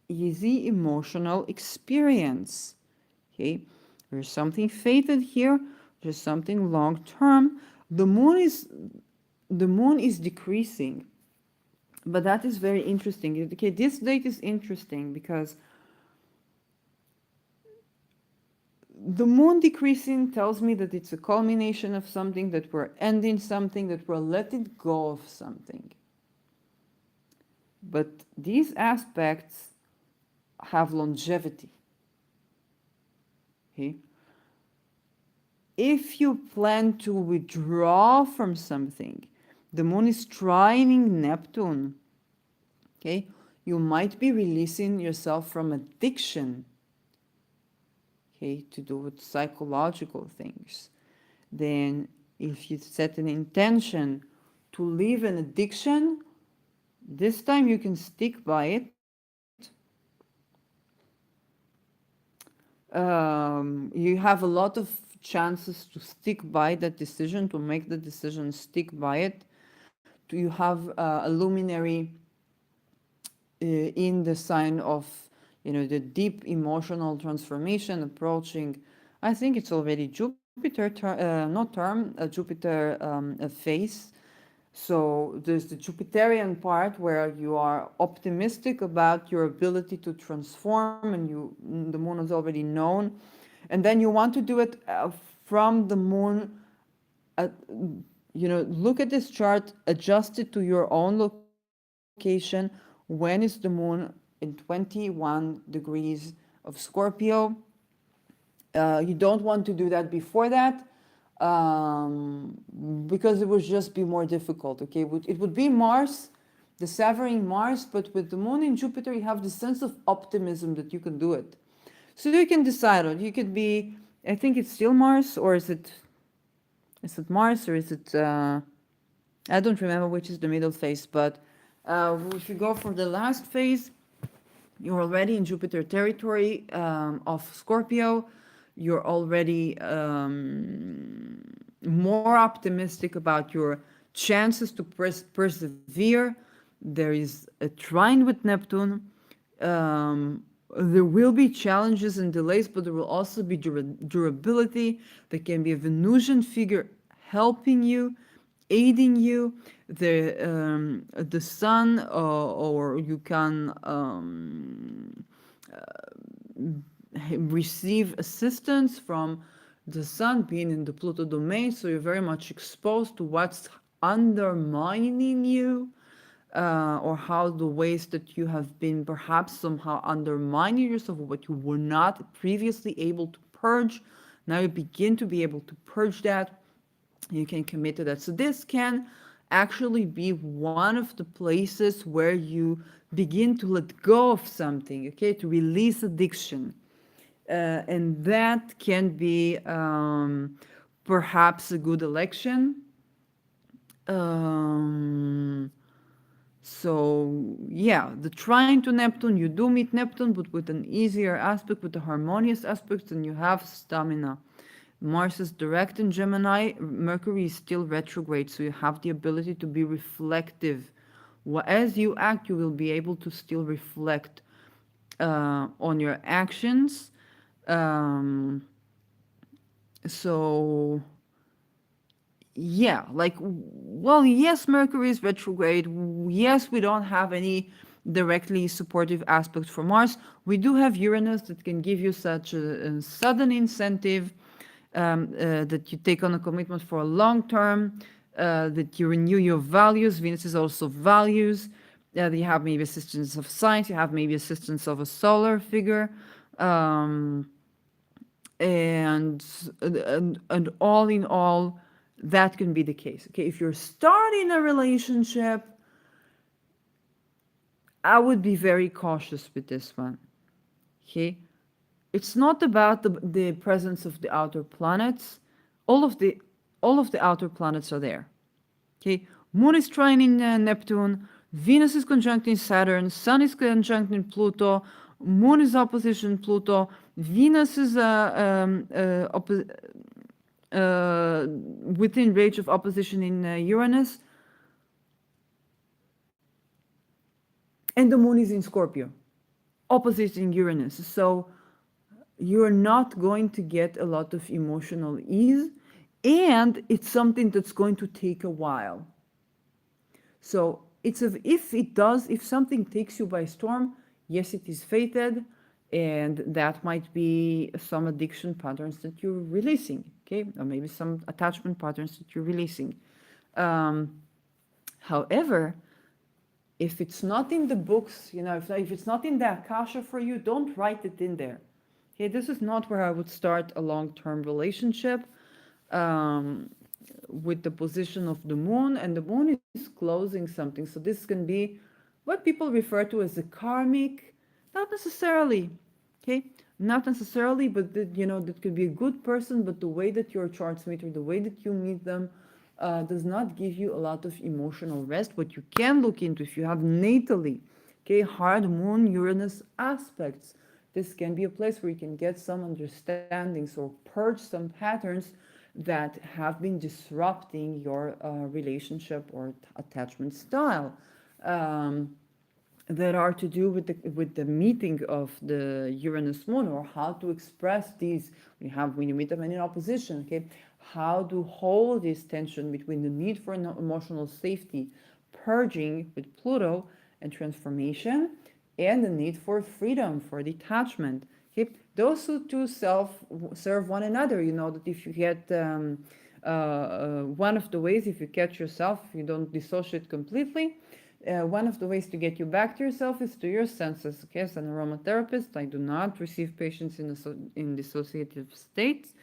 easy emotional experience. Okay, there's something fated here, there's something long term. The moon is decreasing, but that is very interesting. Okay, this date is interesting because the moon decreasing tells me that it's a culmination of something, that we're ending something, that we're letting go of something. But these aspects have longevity. Okay? If you plan to withdraw from something, the moon is trining Neptune. Okay? You might be releasing yourself from addiction. Okay, to do with psychological things. Then if you set an intention to leave an addiction, this time you can stick by it. You have a lot of chances to stick by that decision, to make the decision, stick by it. You have a luminary in the sign of the deep emotional transformation approaching. I think it's already Jupiter, not term, Jupiter phase. So there's the Jupiterian part where you are optimistic about your ability to transform, and the moon is already known, and then you want to do it from the moon. At, look at this chart, adjust it to your own location. When is the moon in 21 degrees of Scorpio? You don't want to do that before that, because it would just be more difficult. Okay, it would be Mars, the severing Mars, but with the moon in Jupiter, you have the sense of optimism that you can do it. So you can decide on. You could be. I think it's still Mars, or is it? Is it Mars, or is it? I don't remember which is the middle phase, but if you go for the last phase, you're already in Jupiter territory of Scorpio. You're already more optimistic about your chances to persevere. There is a trine with Neptune. There will be challenges and delays, but there will also be durability. There can be a Venusian figure helping you, aiding you. The sun, or you can receive assistance from the sun being in the Pluto domain, so you're very much exposed to what's undermining you, or how the ways that you have been perhaps somehow undermining yourself, what you were not previously able to purge. Now you begin to be able to purge that. You can commit to that. So this can actually be one of the places where you begin to let go of something, okay, to release addiction. And that can be perhaps a good election. So yeah, the trine to Neptune, you do meet Neptune, but with an easier aspect, with a harmonious aspect, and you have stamina. Mars is direct in Gemini, Mercury is still retrograde, so you have the ability to be reflective. As you act, you will be able to still reflect on your actions. So yeah, like, well, yes, Mercury is retrograde. Yes, we don't have any directly supportive aspect from Mars. We do have Uranus that can give you such a sudden incentive, that you take on a commitment for a long term, that you renew your values. Venus is also values. You have maybe assistance of science, you have maybe assistance of a solar figure. Um, and all in all, that can be the case. Okay, if you're starting a relationship, I would be very cautious with this one. Okay, it's not about the presence of the outer planets. All of the all of the outer planets are there. Okay, Moon is trining Neptune, Venus is conjuncting Saturn, Sun is conjuncting Pluto, Moon is opposition Pluto, Venus is within range of opposition in Uranus, and the Moon is in Scorpio, opposite in Uranus. So you're not going to get a lot of emotional ease, and it's something that's going to take a while. So if something takes you by storm, yes, it is fated, and that might be some addiction patterns that you're releasing, okay, or maybe some attachment patterns that you're releasing. However, if it's not in the books, if it's not in the Akasha for you, don't write it in there. Okay, this is not where I would start a long-term relationship. With the position of the moon, and the moon is closing something. So this can be what people refer to as a karmic, not necessarily, okay, not necessarily, but that could be a good person, but the way that your charts meet or the way that you meet them does not give you a lot of emotional rest. What you can look into, if you have natally, okay, hard moon Uranus aspects, this can be a place where you can get some understandings or purge some patterns that have been disrupting your relationship or attachment style, that are to do with the meeting of the Uranus Moon, or how to express these when you meet them in opposition. Okay, how to hold this tension between the need for emotional safety, purging with Pluto and transformation, and the need for freedom, for detachment. Okay, those two serve one another. You know that if you get one of the ways, if you catch yourself, if you don't dissociate completely, one of the ways to get you back to yourself is to your senses. Okay, as an aromatherapist, I do not receive patients in dissociative states.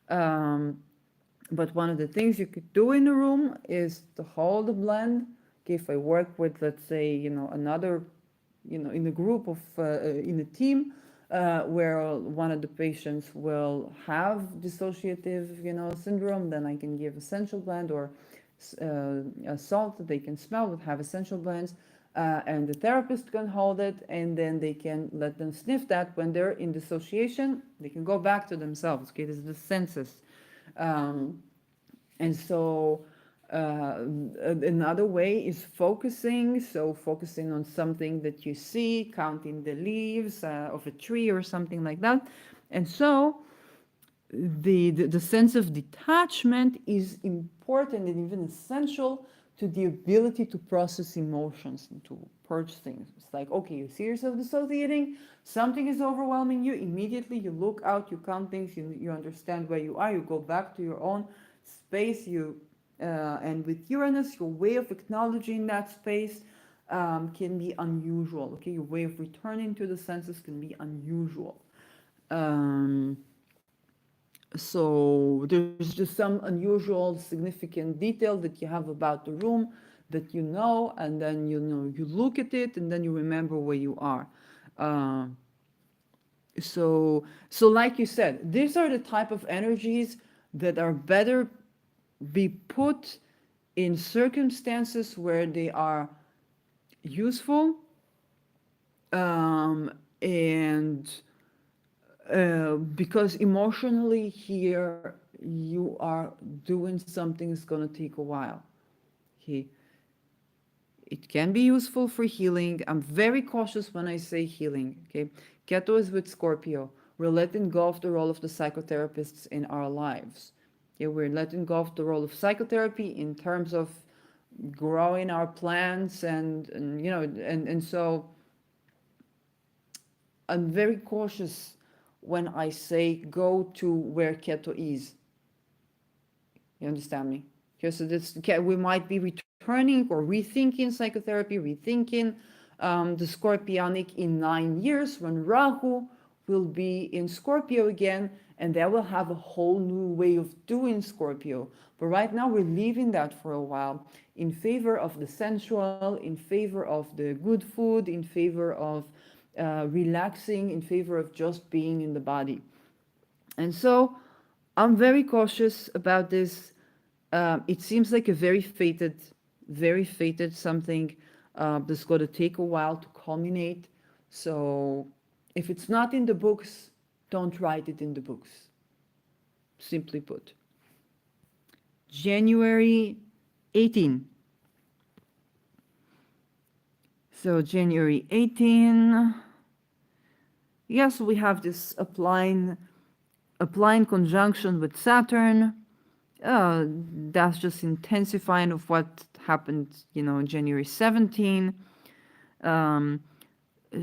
But one of the things you could do in a room is to hold a blend. Okay, if I work with, let's say, another, in a group of, in a team, where one of the patients will have dissociative, syndrome, then I can give essential blend or a salt that they can smell, would have essential blends, and the therapist can hold it, and then they can let them sniff that. When they're in dissociation, they can go back to themselves. Okay, this is the senses. And so another way is focusing. So focusing on something that you see, counting the leaves of a tree or something like that. And so the sense of detachment is important and even essential to the ability to process emotions and to purge things. It's like, okay, you see yourself dissociating, something is overwhelming you, immediately you look out, you count things, you understand where you are, you go back to your own space, and with Uranus, your way of acknowledging that space can be unusual. Okay, your way of returning to the senses can be unusual. So there's just some unusual, significant detail that you have about the room that and then you look at it, and then you remember where you are. So like you said, these are the type of energies that are better be put in circumstances where they are useful, and because emotionally here you are doing something that's going to take a while. Okay, it can be useful for healing. I'm very cautious when I say healing. Okay, Keto is with Scorpio. We're letting go of the role of the psychotherapists in our lives. Okay, we're letting go of the role of psychotherapy in terms of growing our plants, and you know, and so I'm very cautious when I say go to where keto is. You understand me? Okay, so this, okay, we might be returning or rethinking psychotherapy, rethinking the Scorpionic in 9 years when Rahu will be in Scorpio again, and that will have a whole new way of doing Scorpio. But right now, we're leaving that for a while in favor of the sensual, in favor of the good food, in favor of relaxing, in favor of just being in the body. And so I'm very cautious about this. It seems like a very fated something that's going to take a while to culminate. So if it's not in the books, don't write it in the books, simply put. January 18. So January 18. Yes, we have this applying conjunction with Saturn. That's just intensifying of what happened, you know, on January 17. Um,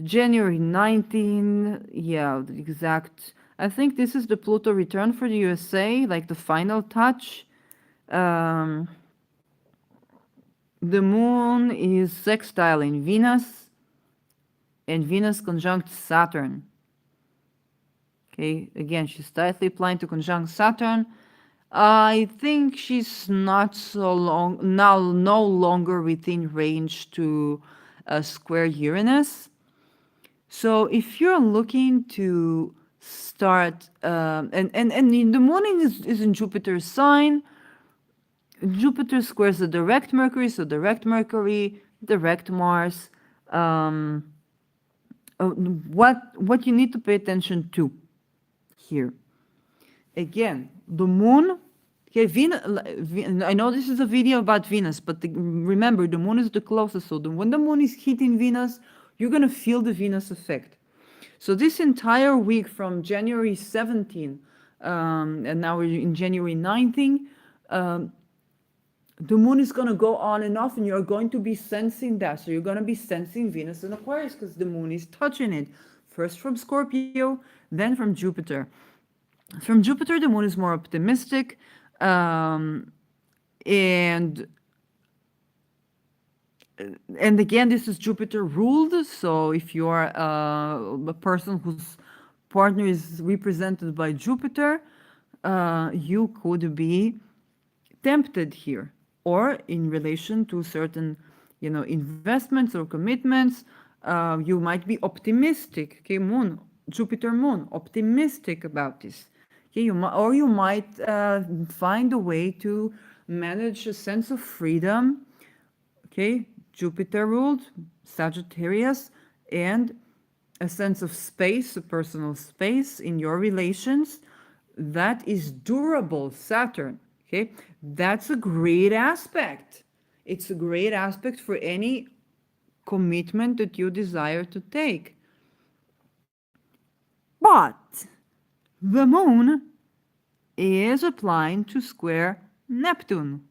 January 19, yeah, the exact. I think this is the Pluto return for the USA, like the final touch. Um, the moon is sextile in Venus, and Venus conjunct Saturn. Okay, again, she's tightly applying to conjunct Saturn. I think she's not so long now, no longer within range to square Uranus. So if you're looking to start, and the moon is in Jupiter's sign. Jupiter squares the direct Mercury, so direct Mercury, direct Mars. Um, what you need to pay attention to here. Again, the moon. Okay, Venus. I know this is a video about Venus, but remember, the moon is the closest. So when the moon is hitting Venus, you're gonna feel the Venus effect. So this entire week from January 17, and now we're in January 19, the moon is going to go on and off, and you're going to be sensing that. So you're going to be sensing Venus in Aquarius because the moon is touching it. First from Scorpio, then from Jupiter. From Jupiter, the moon is more optimistic. And again, this is Jupiter ruled. So if you're a person whose partner is represented by Jupiter, you could be tempted here, or in relation to certain, you know, investments or commitments. You might be optimistic. Okay, moon, Jupiter moon, optimistic about this. Okay, or you might find a way to manage a sense of freedom. Okay, Jupiter ruled Sagittarius, and a sense of space, a personal space in your relations that is durable, Saturn. Okay, that's a great aspect. It's a great aspect for any commitment that you desire to take. But the moon is applying to square Neptune.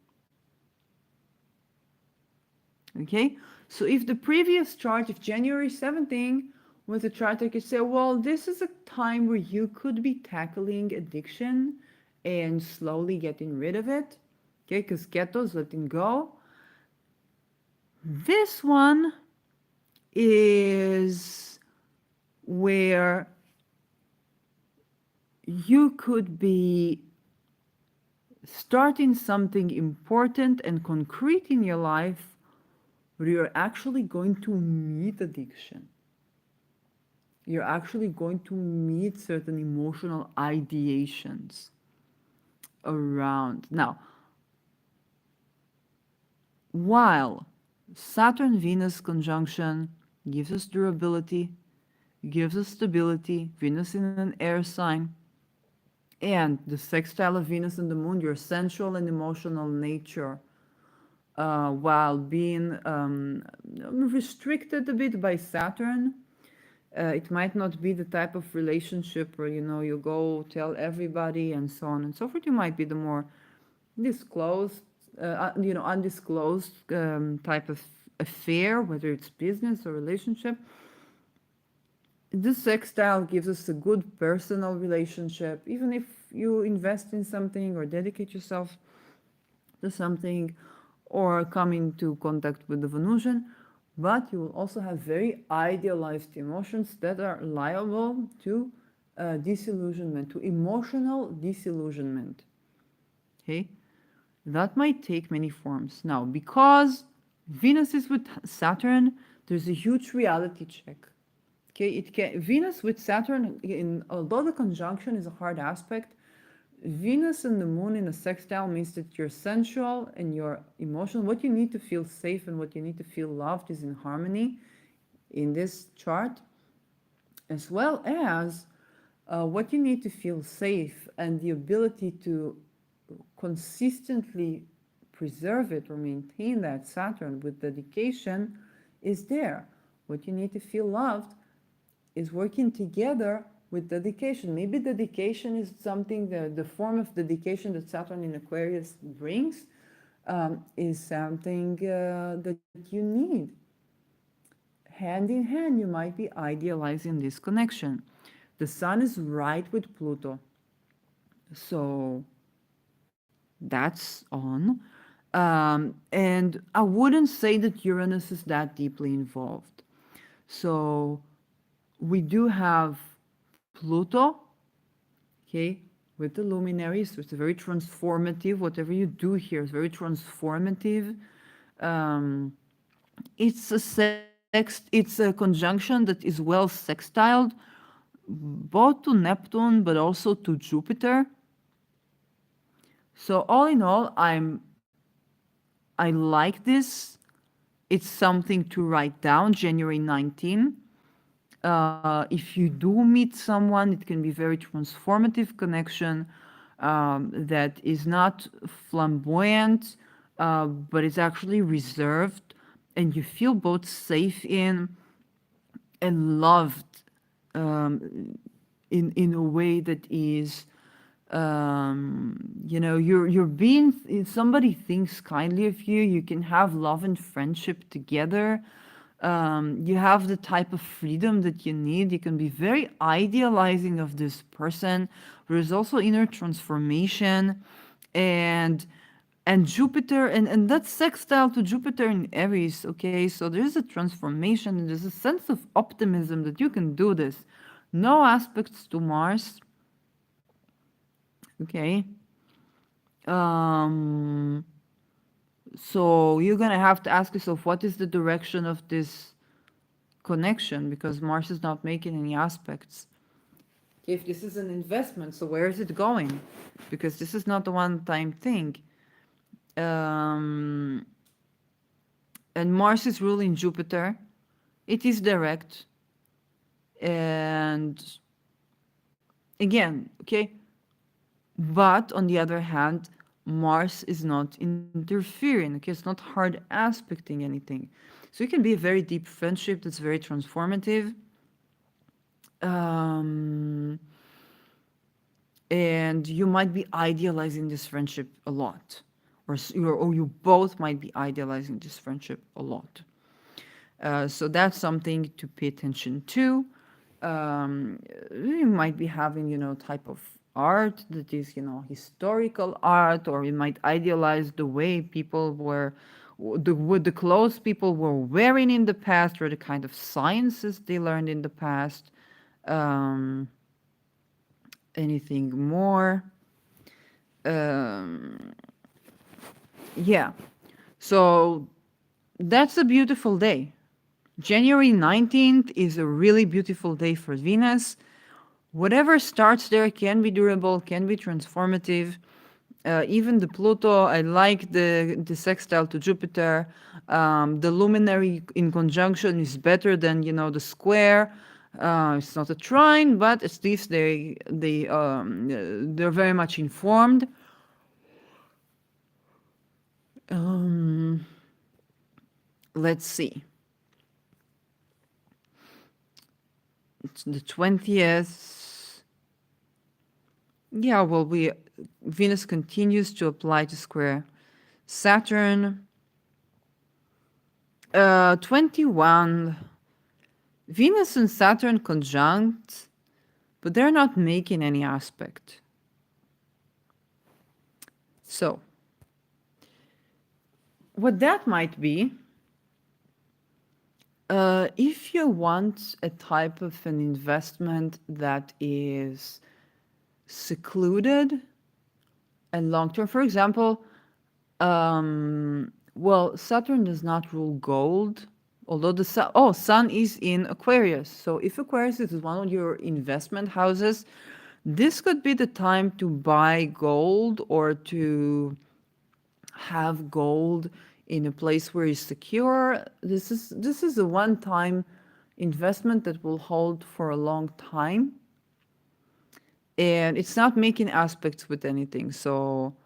Okay, so if the previous chart of January 17 was a chart that could say, well, this is a time where you could be tackling addiction and slowly getting rid of it, okay, because keto is letting go. This one is where you could be starting something important and concrete in your life where you're actually going to meet addiction. You're actually going to meet certain emotional ideations around. Now, while Saturn-Venus conjunction gives us durability, gives us stability, Venus in an air sign, and the sextile of Venus and the moon, your sensual and emotional nature, while being restricted a bit by Saturn. It might not be the type of relationship where, you know, you go tell everybody and so on and so forth. You might be the more disclosed undisclosed type of affair, whether it's business or relationship. This sextile gives us a good personal relationship, even if you invest in something or dedicate yourself to something or come into contact with the Venusian, but you will also have very idealized emotions that are liable to disillusionment, to emotional disillusionment. Okay? That might take many forms. Now, because Venus is with Saturn, there's a huge reality check. Okay, it can Venus with Saturn, although the conjunction is a hard aspect, Venus and the Moon in a sextile means that your sensual and your emotional, what you need to feel safe and what you need to feel loved, is in harmony in this chart, as well as what you need to feel safe and the ability to consistently preserve it or maintain that Saturn with dedication is there. What you need to feel loved is working together with dedication. Maybe dedication is something, the form of dedication that Saturn in Aquarius brings is something that you need. Hand in hand, you might be idealizing this connection. The Sun is right with Pluto. So that's on. And I wouldn't say that Uranus is that deeply involved. So we do have Pluto, okay, with the luminaries. So it's a very transformative. Whatever you do here is very transformative. It's a conjunction that is well sextiled, both to Neptune but also to Jupiter. So all in all, I like this. It's something to write down. January 19. If you do meet someone, it can be very transformative connection that is not flamboyant, but it's actually reserved, and you feel both safe in and loved in a way that is, you're being, if somebody thinks kindly of you, you can have love and friendship together. You have the type of freedom that you need. You can be very idealizing of this person. There's also inner transformation, and Jupiter, and that's sextile to Jupiter in Aries. Okay, so there's a transformation, and there's a sense of optimism that you can do this. No aspects to Mars. Okay. So you're gonna have to ask yourself, what is the direction of this connection? Because Mars is not making any aspects. If this is an investment, so where is it going? Because this is not a one-time thing. And Mars is ruling Jupiter. It is direct. And again, okay. But on the other hand, Mars is not interfering. Okay, it's not hard aspecting anything. So it can be a very deep friendship that's very transformative. And you might be idealizing this friendship a lot. Or you both might be idealizing this friendship a lot. So that's something to pay attention to. You might be having, type of art that is, historical art, or you might idealize the way people were, the clothes people were wearing in the past, or the kind of sciences they learned in the past. Anything more? Yeah. So that's a beautiful day. January 19th is a really beautiful day for Venus. Whatever starts there can be durable, can be transformative. Even the Pluto, I like the sextile to Jupiter. The luminary in conjunction is better than, the square. It's not a trine, but at least they're very much informed. Let's see. It's the 20th. Yeah, well, Venus continues to apply to square Saturn 21. Venus and Saturn conjunct, but they're not making any aspect. So, what that might be, if you want a type of an investment that is secluded and long term, for example, well, Saturn does not rule gold, although the Sun is in Aquarius. So if Aquarius is one of your investment houses, this could be the time to buy gold or to have gold in a place where it's secure. This is a one-time investment that will hold for a long time, and it's not making aspects with anything. So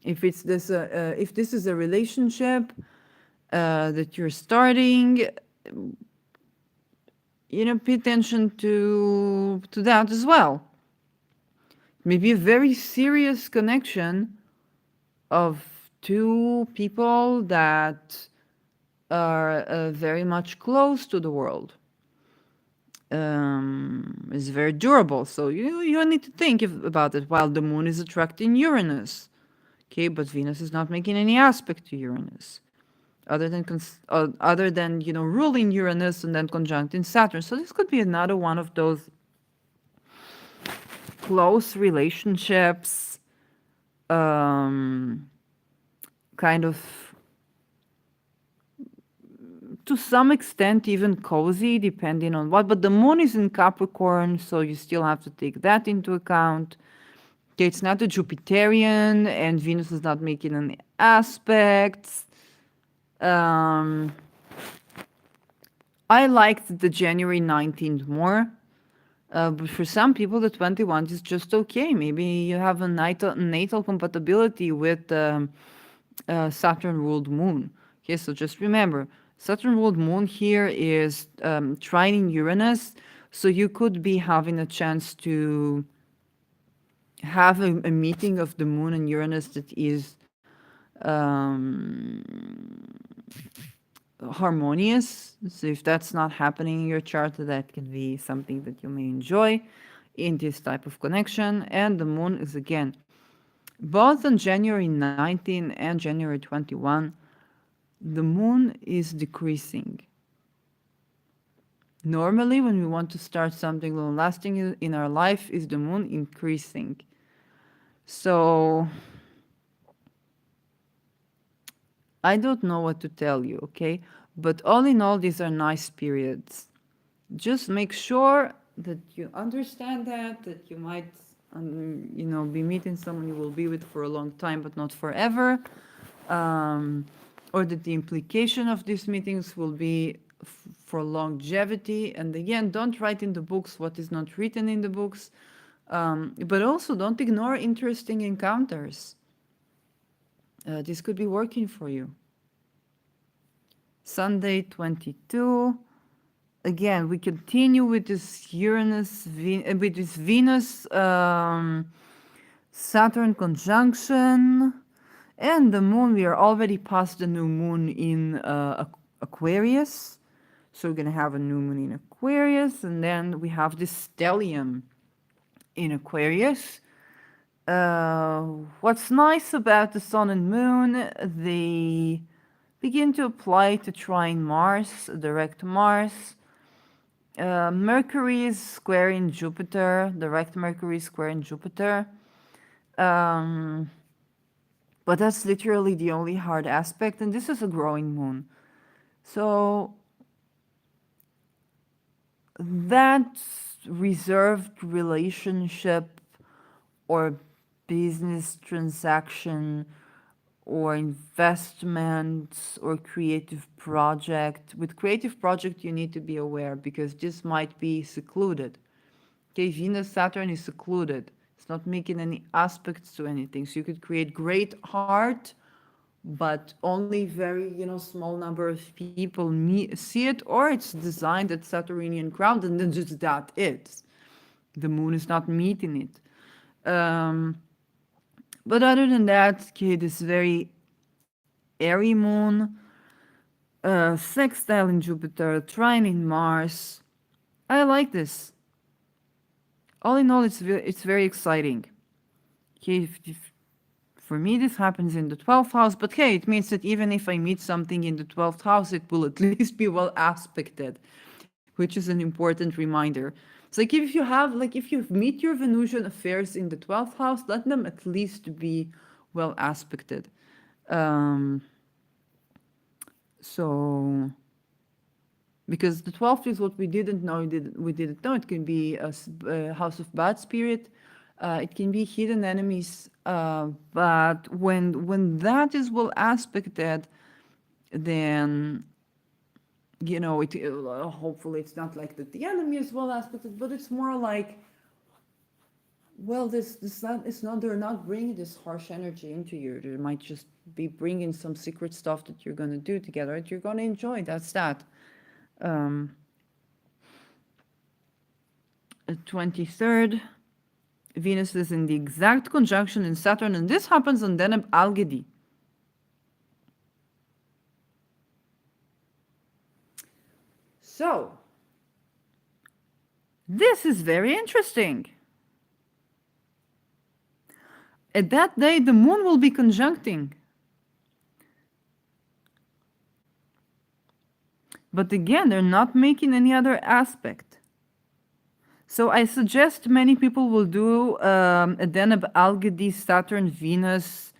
if this is a relationship that you're starting, pay attention to that as well. Maybe a very serious connection of two people that are very much close to the world. Is very durable. So you need to think about it while the moon is attracting Uranus. Okay, but Venus is not making any aspect to Uranus, other than ruling Uranus and then conjuncting Saturn. So this could be another one of those close relationships, kind of to some extent even cozy, depending on what. But the moon is in Capricorn, so you still have to take that into account. Okay, it's not a Jupiterian, and Venus is not making any aspects. I liked the January 19th more. But for some people, the 21 is just okay. Maybe you have a natal compatibility with the Saturn ruled moon. Okay, so just remember, Saturn ruled moon here is trining Uranus. So you could be having a chance to have a meeting of the moon and Uranus that is harmonious. So if that's not happening in your chart, that can be something that you may enjoy in this type of connection. And the moon is again both on January 19 and January 21. The moon is decreasing. Normally, when we want to start something long lasting in our life, is the moon increasing. So I don't know what to tell you, okay? But all in all, these are nice periods. Just make sure that you understand that you might, be meeting someone you will be with for a long time, but not forever. Or that the implication of these meetings will be for longevity. And again, don't write in the books what is not written in the books. But also don't ignore interesting encounters. This could be working for you. Sunday 22. Again, we continue with this with this Venus Saturn conjunction, and the moon. We are already past the new moon in Aquarius, so we're gonna have a new moon in Aquarius, and then we have this stellium in Aquarius. What's nice about the sun and moon, they begin to apply to trine Mars, direct Mars. Mercury is square in Jupiter, direct Mercury is square in Jupiter. But that's literally the only hard aspect, and this is a growing moon. So that reserved relationship or business transaction or investment or creative project. With creative project, you need to be aware because this might be secluded. Okay, Venus, Saturn is secluded. It's not making any aspects to anything. So you could create great art, but only very, small number of people see it, or it's designed at Saturnian ground and then just that it. The moon is not meeting it. But other than that, okay, this very airy moon, sextile in Jupiter, trine in Mars. I like this. All in all, it's very exciting. Okay, for me, this happens in the 12th house, but hey, it means that even if I meet something in the 12th house, it will at least be well aspected, which is an important reminder. It's like if you have, like, if you meet your Venusian affairs in the 12th house, let them at least be well aspected. Um, so because the 12th is what we didn't know, we didn't know. It can be a house of bad spirit, it can be hidden enemies, but when that is well aspected, then it hopefully it's not like that the enemy is well aspected, but it's more like, well, this not it's not they're not bringing this harsh energy into you. They might just be bringing some secret stuff that you're going to do together that you're going to enjoy. That's that. um 23rd, Venus is in the exact conjunction in Saturn, and this happens on Deneb Algedi. So, this is very interesting. At that day, the moon will be conjuncting. But again, they're not making any other aspect. So I suggest many people will do a Deneb Algedi Saturn Venus,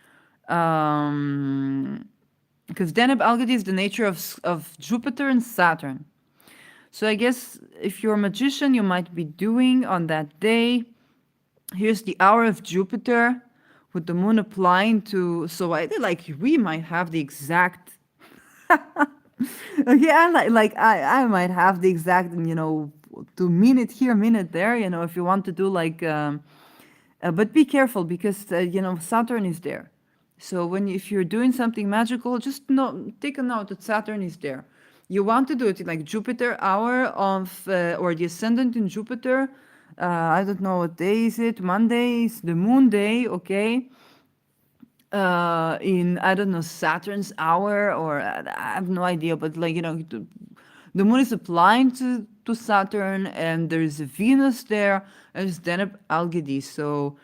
because Deneb Algedi is the nature of Jupiter and Saturn. So I guess if you're a magician, you might be doing on that day. Here's the hour of Jupiter with the moon applying to. So I like we might have the exact. Yeah, I might have the exact, to minute here, minute there. If you want to do like, but be careful because Saturn is there. So if you're doing something magical, just take a note that Saturn is there. You want to do it like Jupiter hour of or the ascendant in Jupiter. I don't know what day is it. Monday is the moon day, okay? In I don't know Saturn's hour or I have no idea, but like the moon is applying to Saturn, and there's a Venus there, and it's Deneb Algedi, so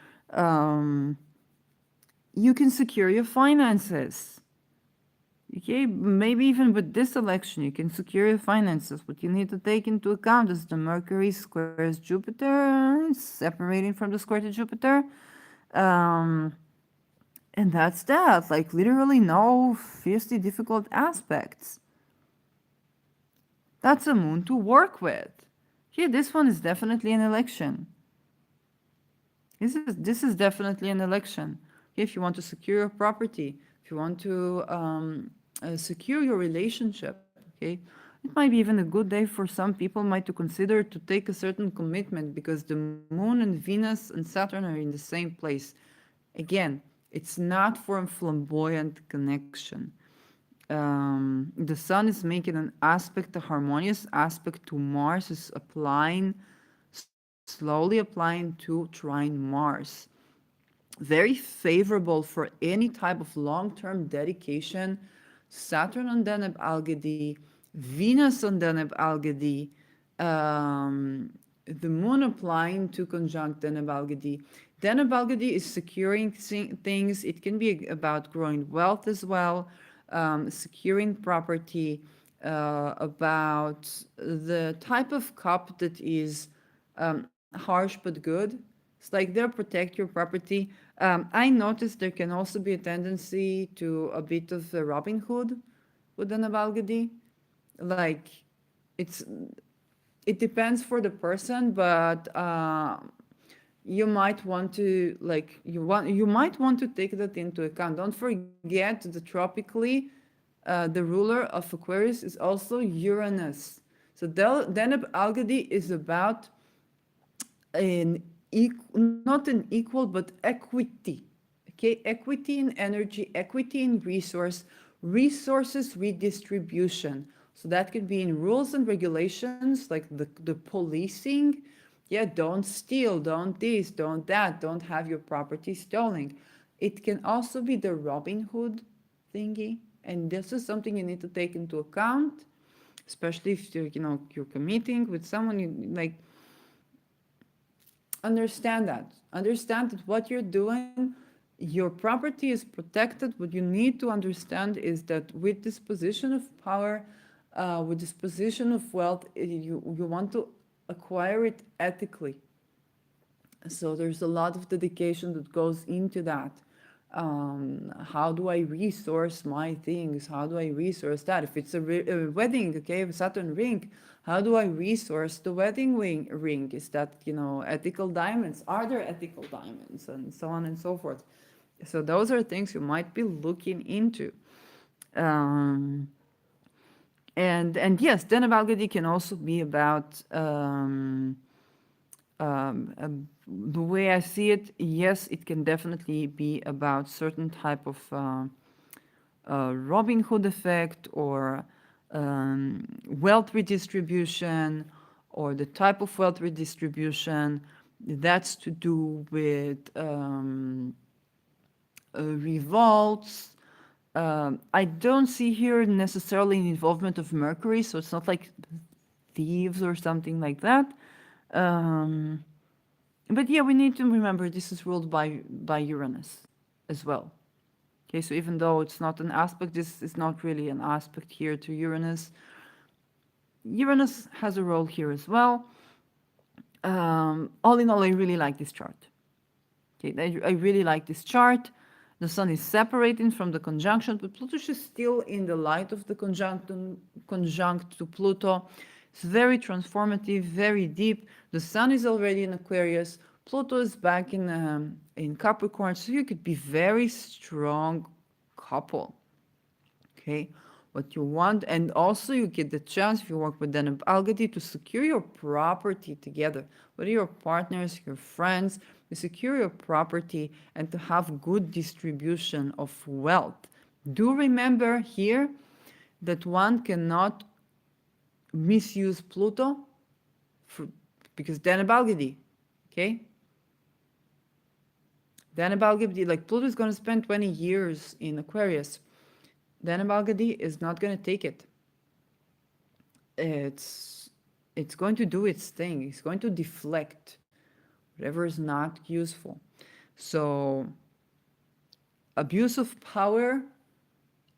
you can secure your finances. Okay, maybe even with this election, you can secure your finances. What you need to take into account is the Mercury squares Jupiter, separating from the square to Jupiter. And that's that. Like, literally no fiercely difficult aspects. That's a moon to work with. Here, this one is definitely an election. This is definitely an election. If you want to secure your property, if you want to secure your relationship, okay, it might be even a good day for some people might to consider to take a certain commitment because the moon and Venus and Saturn are in the same place. Again, it's not for a flamboyant connection. The sun is making an aspect, a harmonious aspect to Mars, is slowly applying to trine Mars. Very favorable for any type of long-term dedication. Saturn on Deneb Algedi, Venus on Deneb Algedi, the moon applying to conjunct Deneb Algedi. Deneb Algedi is securing things. It can be about growing wealth as well, securing property, about the type of cup that is harsh but good. It's like they'll protect your property. I noticed there can also be a tendency to a bit of a Robin Hood with Deneb Algedi. Like, it's it depends for the person, but you might want to you might want to take that into account. Don't forget that tropically, the ruler of Aquarius is also Uranus. So Deneb Algedi is about not an equal but equity. Okay, equity in energy, equity in resources redistribution. So that could be in rules and regulations, like the policing. Yeah, don't steal, don't this, don't that, don't have your property stolen. It can also be the Robin Hood thingy, and this is something you need to take into account, especially if you're committing with someone. You like understand that what you're doing, your property is protected. What you need to understand is that with this position of power, with this position of wealth, you want to acquire it ethically. So there's a lot of dedication that goes into that. How do I resource my things? How do I resource that? If it's a wedding, okay, a Saturn ring, how do I resource the wedding ring? Is that, ethical diamonds? Are there ethical diamonds? And so on and so forth. So those are things you might be looking into. Um, and yes, then Abalgadi can also be about the way I see it. Yes, it can definitely be about certain type of Robin Hood effect or wealth redistribution or the type of wealth redistribution that's to do with revolts. I don't see here necessarily an involvement of Mercury, so it's not like thieves or something like that. Um, but yeah, we need to remember this is ruled by Uranus as well. Okay, so even though it's not an aspect, this is not really an aspect here to Uranus. Uranus has a role here as well. All in all, I really like this chart. Okay, I really like this chart. The Sun is separating from the conjunction, but Pluto is still in the light of the conjunct to Pluto. It's very transformative, very deep. The Sun is already in Aquarius. Pluto is back in Capricorn, so you could be very strong couple. Okay, what you want, and also you get the chance if you work with Deneb Algadi to secure your property together, whether your partners, your friends, you secure your property and to have good distribution of wealth. Do remember here that one cannot misuse Pluto for, because Deneb Algadi, okay? Deneb Algadi, like Pluto is going to spend 20 years in Aquarius. Deneb Algadi is not going to take it. It's going to do its thing. It's going to deflect whatever is not useful. So abuse of power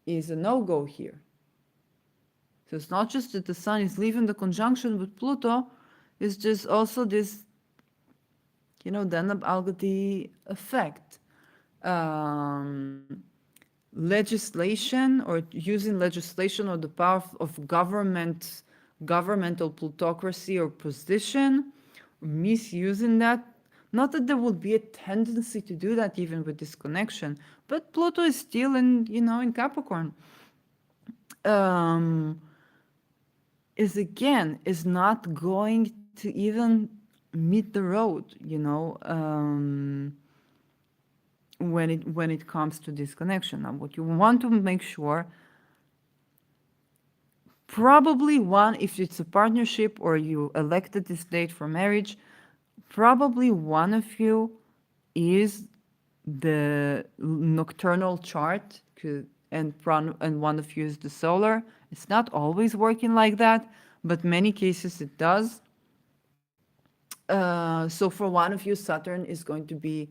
is a no-go here. So it's not just that the Sun is leaving the conjunction with Pluto, it's just also this, Deneb Algadi effect. Legislation or using legislation or the power of governmental plutocracy or position, misusing that. Not that there would be a tendency to do that even with this connection, but Pluto is still in Capricorn. Is not going to even meet the road, when it comes to this connection. Now, what you want to make sure, probably one, if it's a partnership or you elected this date for marriage, probably one of you is the nocturnal chart and one of you is the solar. It's not always working like that, but many cases it does. So for one of you, Saturn is going to be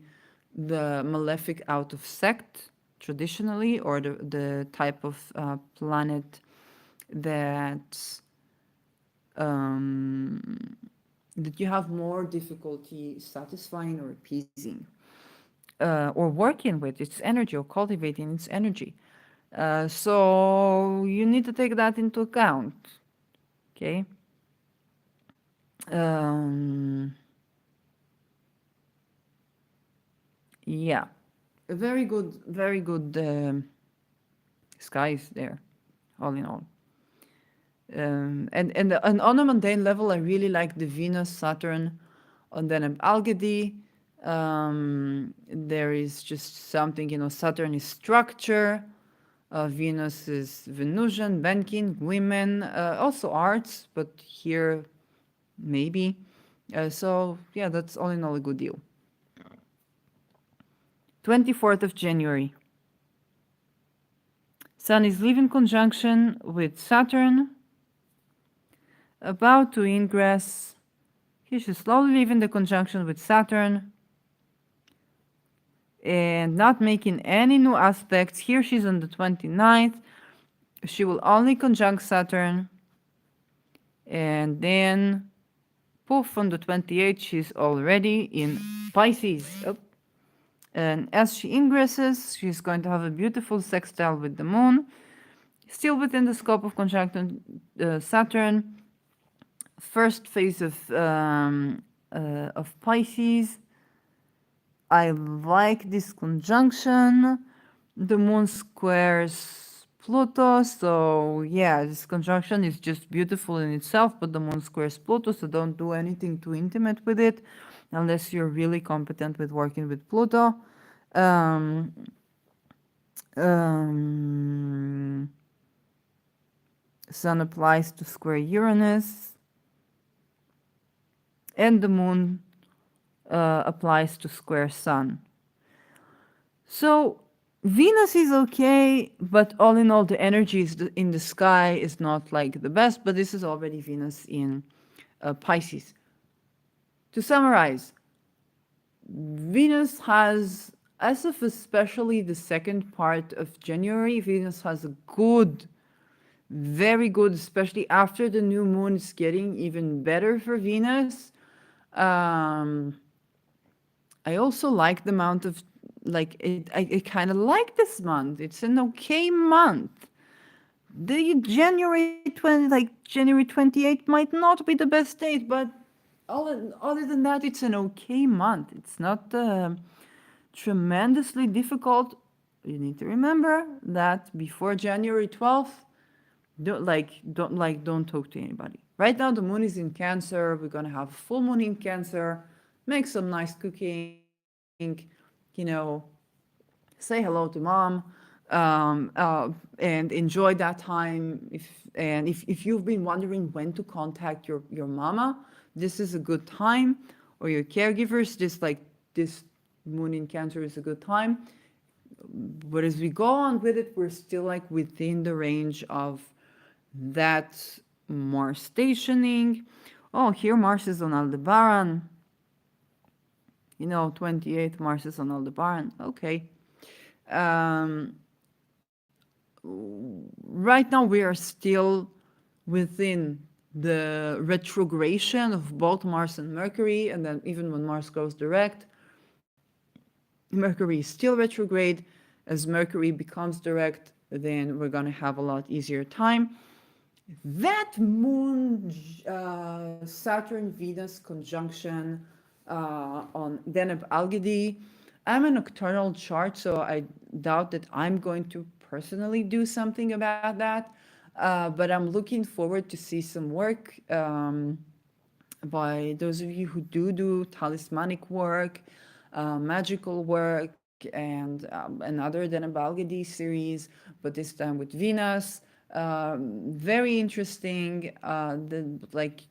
the malefic out of sect traditionally, or the type of planet that that you have more difficulty satisfying or appeasing, or working with its energy or cultivating its energy. So you need to take that into account. Okay. Yeah, a very good skies there, all in all. And on a mundane level, I really like the Venus Saturn on Deneb Algadi. There is just something, Saturn is structure, Venus is Venusian, banking, women, also arts, but here maybe. So yeah, that's all in all a good deal. 24th of January. Sun is leaving conjunction with Saturn, about to ingress. He should slowly leaving the conjunction with Saturn and not making any new aspects. Here she's on the 29th. She will only conjunct Saturn. And then, poof, on the 28th, she's already in Pisces. Oh. And as she ingresses, she's going to have a beautiful sextile with the moon, still within the scope of conjunction Saturn. First phase of Pisces. I like this conjunction. The moon squares Pluto, so yeah, this conjunction is just beautiful in itself, but the moon squares Pluto, so don't do anything too intimate with it unless you're really competent with working with Pluto. Um, um, Sun applies to square Uranus, and the moon applies to square Sun. So Venus is okay, but all in all, the energy in the sky is not like the best, but this is already Venus in Pisces. To summarize, Venus has, as of especially the second part of January, Venus has a good, very good, especially after the new moon is getting even better for Venus. I also like the amount of, like, I kind of like this month. It's an okay month. The January 28th might not be the best date, but other than that, it's an okay month. It's not tremendously difficult. You need to remember that before January 12th, don't talk to anybody. Right now, the moon is in Cancer. We're gonna have a full moon in Cancer. Make some nice cooking. Say hello to mom, and enjoy that time. If you've been wondering when to contact your mama, this is a good time, or your caregivers. Just like this moon in Cancer is a good time. But as we go on with it, we're still like within the range of that Mars stationing. Oh, here Mars is on Aldebaran. 28th Mars is on Aldebaran. Okay. Um, right now we are still within the retrogradation of both Mars and Mercury, and then even when Mars goes direct, Mercury is still retrograde. As Mercury becomes direct, then we're going to have a lot easier time. That moon Saturn Venus conjunction on Deneb Algedy, I'm a nocturnal chart, so I doubt that I'm going to personally do something about that. But I'm looking forward to see some work by those of you who do talismanic work, magical work, and another Deneb Algedy series, but this time with Venus. Very interesting.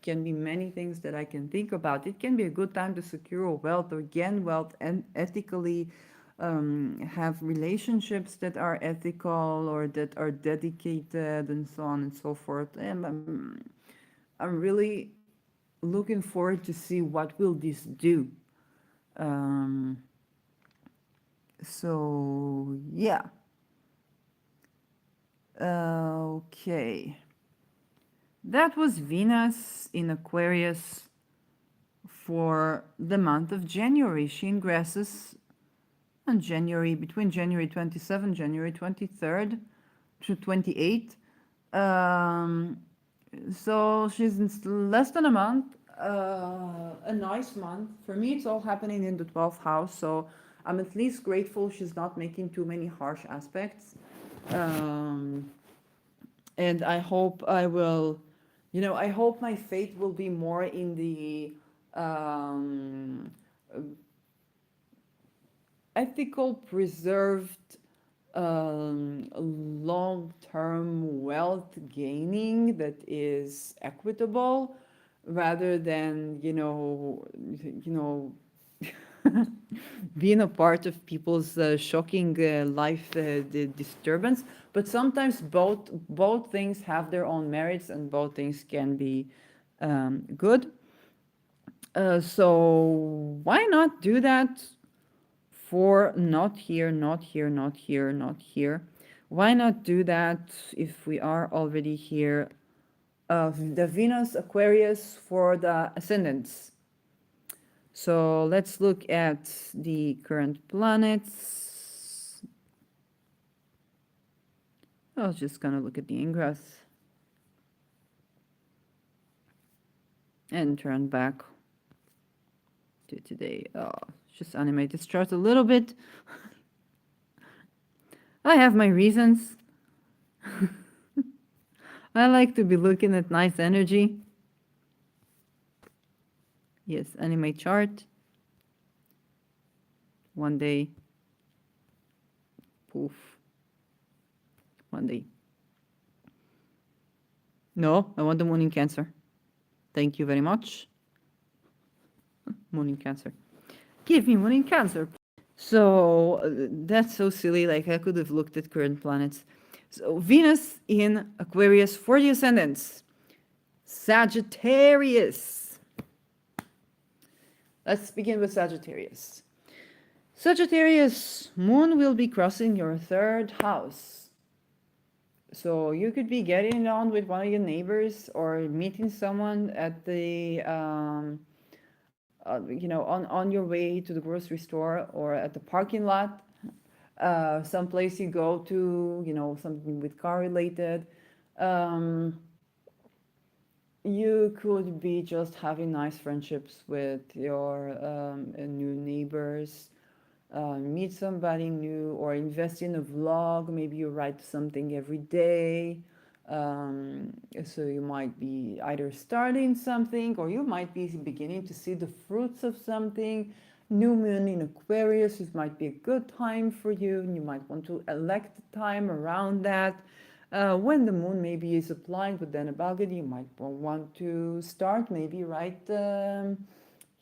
Can be many things that I can think about. It can be a good time to secure wealth or gain wealth and ethically have relationships that are ethical or that are dedicated and so on and so forth. And I'm really looking forward to see what will this do. Um, so yeah. Okay. That was Venus in Aquarius for the month of January. She ingresses on between January 27th, January 23rd to 28th. So she's in less than a month, a nice month. For me, it's all happening in the 12th house, so I'm at least grateful she's not making too many harsh aspects. And I hope I hope my fate will be more in the ethical, preserved, long-term wealth gaining that is equitable, rather than being a part of people's shocking life disturbance. But sometimes both things have their own merits, and both things can be good. So why not do that for not here, not here, not here, not here? Why not do that if we are already here? The Venus Aquarius for the ascendants. So let's look at the current planets. I was just gonna look at the ingress and turn back to today. Oh, just animate this chart a little bit. I have my reasons. I like to be looking at nice energy. Yes, animate chart. One day. Poof. One day. No, I want the moon in Cancer. Thank you very much. Moon in Cancer. Give me moon in Cancer. So that's so silly. Like I could have looked at current planets. So Venus in Aquarius for the ascendants. Sagittarius. Let's begin with Sagittarius. Sagittarius, moon will be crossing your third house. So you could be getting on with one of your neighbors or meeting someone at the on your way to the grocery store or at the parking lot, someplace you go to, something with car related. You could be just having nice friendships with your new neighbors, meet somebody new, or invest in a vlog. Maybe you write something every day. So you might be either starting something, or you might be beginning to see the fruits of something. New moon in Aquarius, it might be a good time for you, and you might want to elect the time around that. When the moon maybe is applying with then about it, you might want to start, maybe write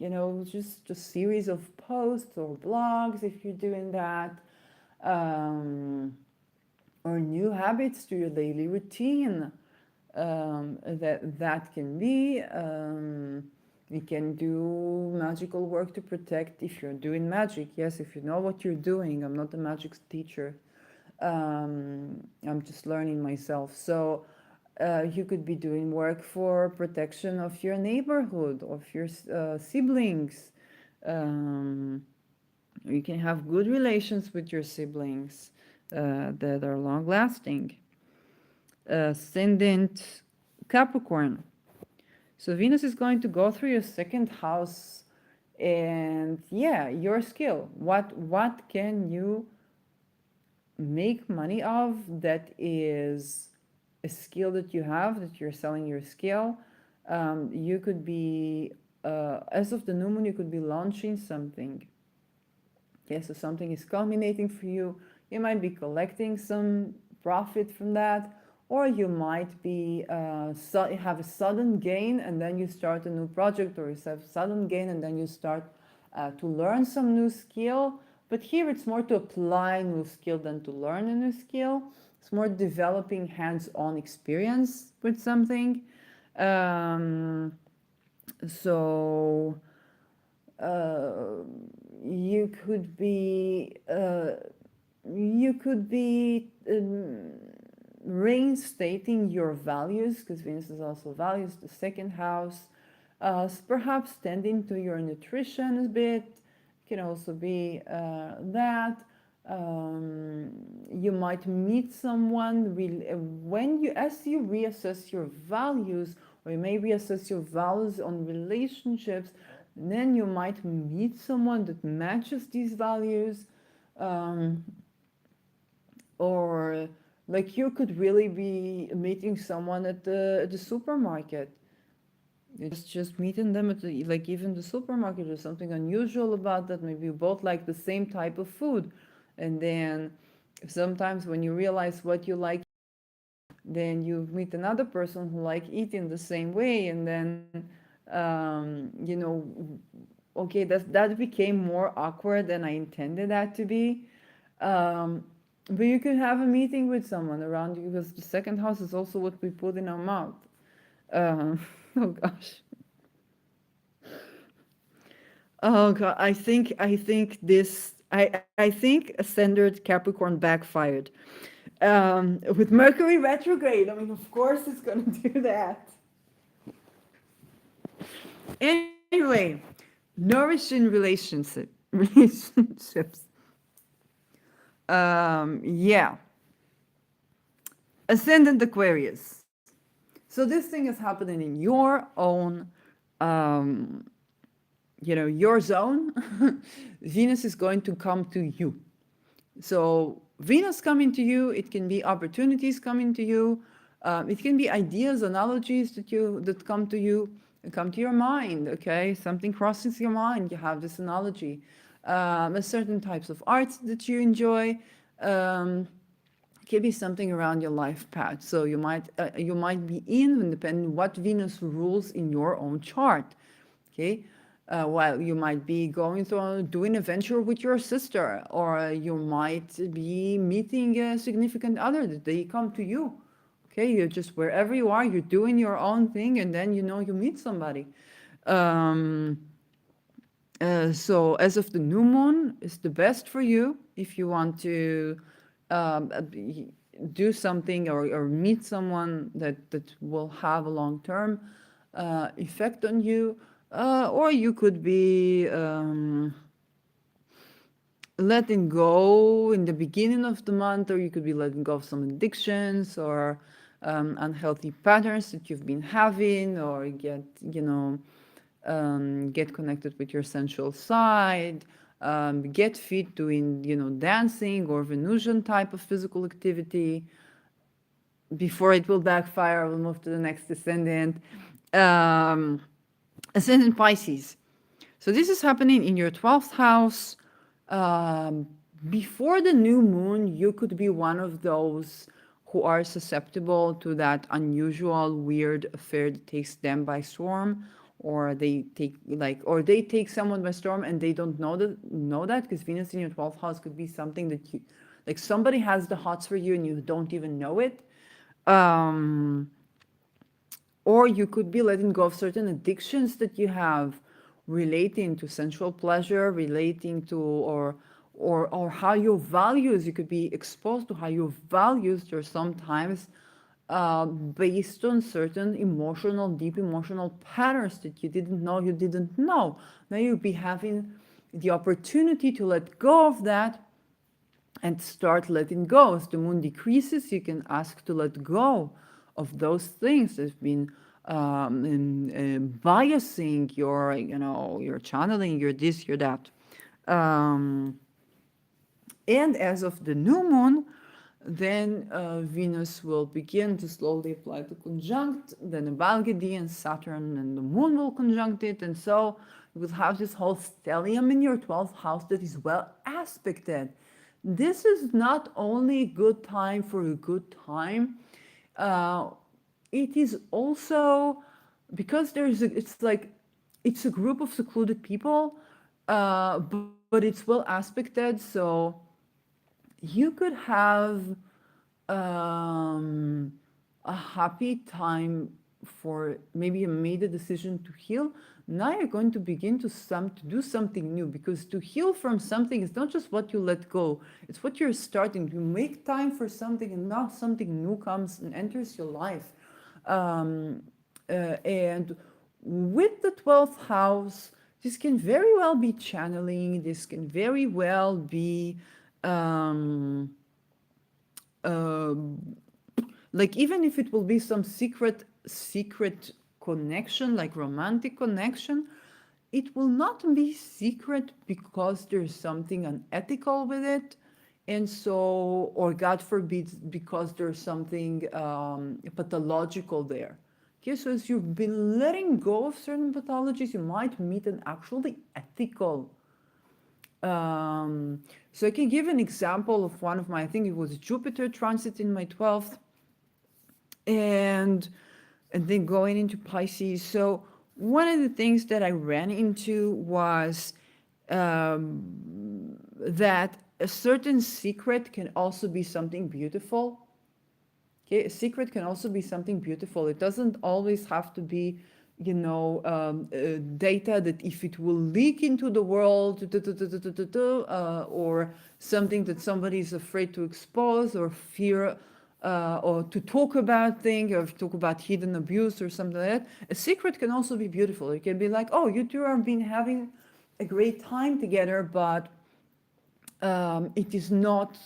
just series of posts or blogs if you're doing that, or new habits to your daily routine. That can be. You can do magical work to protect if you're doing magic. Yes, if you know what you're doing. I'm not a magic teacher. I'm just learning myself. So you could be doing work for protection of your neighborhood, of your siblings. You can have good relations with your siblings that are long lasting. Ascendant Capricorn. So Venus is going to go through your second house, and yeah, your skill. What can you make money of that is a skill that you have, that you're selling your skill? You could be, as of the new moon, you could be launching something. Okay, so something is culminating for you. You might be collecting some profit from that, or you might be have a sudden gain and then you start a new project, or you have sudden gain and then you start to learn some new skill. But here it's more to apply new skill than to learn a new skill. It's more developing hands-on experience with something. So you could be reinstating your values, because Venus is also values, the second house. Perhaps tending to your nutrition a bit can also be that. You might meet someone as you reassess your values, or you may reassess your values on relationships, then you might meet someone that matches these values. Or like you could really be meeting someone at the supermarket. It's just meeting them at like even the supermarket. There's something unusual about that. Maybe you both like the same type of food, and then sometimes when you realize what you like, then you meet another person who like eating the same way, and then okay, that became more awkward than I intended that to be. Um, but you could have a meeting with someone around you because the second house is also what we put in our mouth. Um, oh gosh. Oh God, I think Ascendant Capricorn backfired. With Mercury retrograde, I mean, of course it's gonna do that. Anyway, nourishing relationships. Yeah, Ascendant Aquarius. So this thing is happening in your own, um, your zone. Venus is going to come to you. So Venus coming to you, it can be opportunities coming to you, it can be ideas, analogies that come to you, come to your mind. Okay, something crosses your mind. You have this analogy. Certain types of arts that you enjoy. Um, it can be something around your life path. So you might be in, depending what Venus rules in your own chart. Okay, while you might be going through doing a venture with your sister, or you might be meeting a significant other that they come to you. Okay, you're just wherever you are, you're doing your own thing, and then you meet somebody. Um, so as of the new moon is the best for you if you want to um, uh, be- do something, or meet someone that will have a long-term effect on you. Or you could be letting go in the beginning of the month, or you could be letting go of some addictions, or unhealthy patterns that you've been having, or get connected with your sensual side, get fit doing, dancing or Venusian type of physical activity. Before it will backfire, I will move to the next ascendant. Um, Ascendant Pisces. So this is happening in your 12th house. Um, Before the new moon, you could be one of those who are susceptible to that unusual, weird affair that takes them by storm, or they take someone by storm and they don't know that because Venus in your 12th house could be something that you like somebody has the hots for you and you don't even know it. Um, or you could be letting go of certain addictions that you have relating to sensual pleasure, relating to or how your values, you could be exposed to how your values are sometimes based on certain deep emotional patterns that you didn't know. Now you'll be having the opportunity to let go of that and start letting go. As the moon decreases, you can ask to let go of those things that have been biasing your channeling, your this, your that. Um, and as of the new moon, then Venus will begin to slowly apply to conjunct, then the Valgadi and Saturn and the moon will conjunct it. And so you will have this whole stellium in your 12th house that is well aspected. This is not only a good time for a good time, uh, it is also because it's a group of secluded people, but it's well aspected. So you could have um, a happy time for maybe you made a decision to heal. Now you're going to begin to do something new, because to heal from something is not just what you let go, it's what you're starting. You make time for something, and now something new comes and enters your life. Um, and with the 12th house, this can very well be channeling, this can very well be um, uh, like even if it will be some secret connection, like romantic connection, it will not be secret because there's something unethical with it. And so, or God forbid, because there's something pathological there. Okay, so as you've been letting go of certain pathologies, you might meet an actually ethical. So I can give an example of one of my, I think it was Jupiter transit in my 12th, and and then going into Pisces. So one of the things that I ran into was that a certain secret can also be something beautiful. Okay, a secret can also be something beautiful. It doesn't always have to be, data that if it will leak into the world, or something that somebody is afraid to expose or fear, or to talk about things, or talk about hidden abuse or something like that. A secret can also be beautiful. It can be like, oh, you two have been having a great time together, but it is not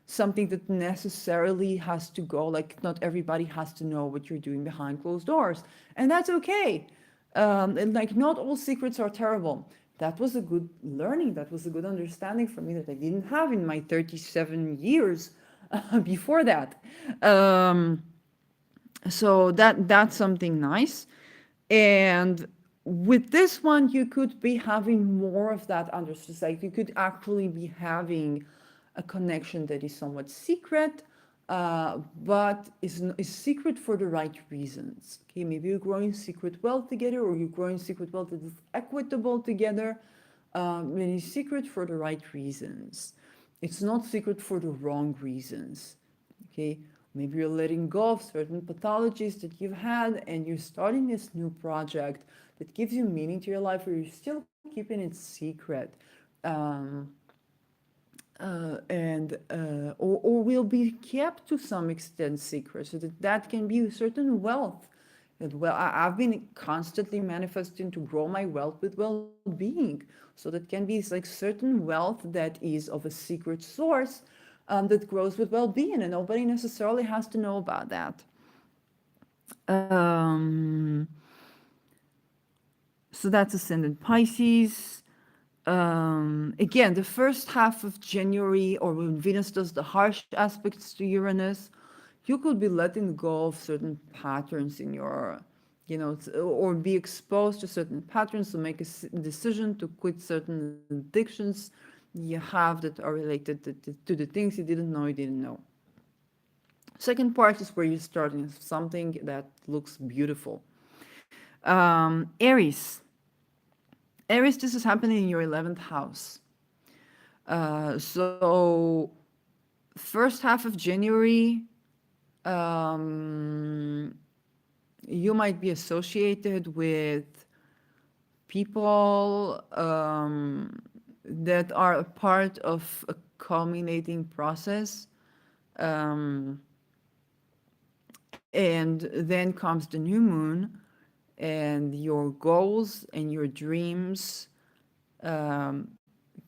something that necessarily has to go, like not everybody has to know what you're doing behind closed doors, and that's okay. And like not all secrets are terrible. That was a good learning, that was a good understanding for me that I didn't have in my 37 years before that. um, so that's something nice. And with this one, you could be having more of that understanding. Like you could actually be having a connection that is somewhat secret, but is secret for the right reasons. Okay, maybe you're growing secret wealth together, or you're growing secret wealth that is equitable together. And it's secret for the right reasons. It's not secret for the wrong reasons. Okay, maybe you're letting go of certain pathologies that you've had, and you're starting this new project that gives you meaning to your life, where you're still keeping it secret. Um, and or will be kept to some extent secret, so that that can be a certain wealth. And well, I've been constantly manifesting to grow my wealth with well-being, so that can be like certain wealth that is of a secret source, that grows with well-being, and nobody necessarily has to know about that. So that's ascendant Pisces. Again, the first half of January, or when Venus does the harsh aspects to Uranus, you could be letting go of certain patterns in your, or be exposed to certain patterns, to make a decision to quit certain addictions you have that are related to the things you didn't know you didn't know. Second part is where you're starting something that looks beautiful. Aries. Aries, this is happening in your 11th house. So first half of January, um, you might be associated with people that are a part of a culminating process. Um, and then comes the new moon, and your goals and your dreams um,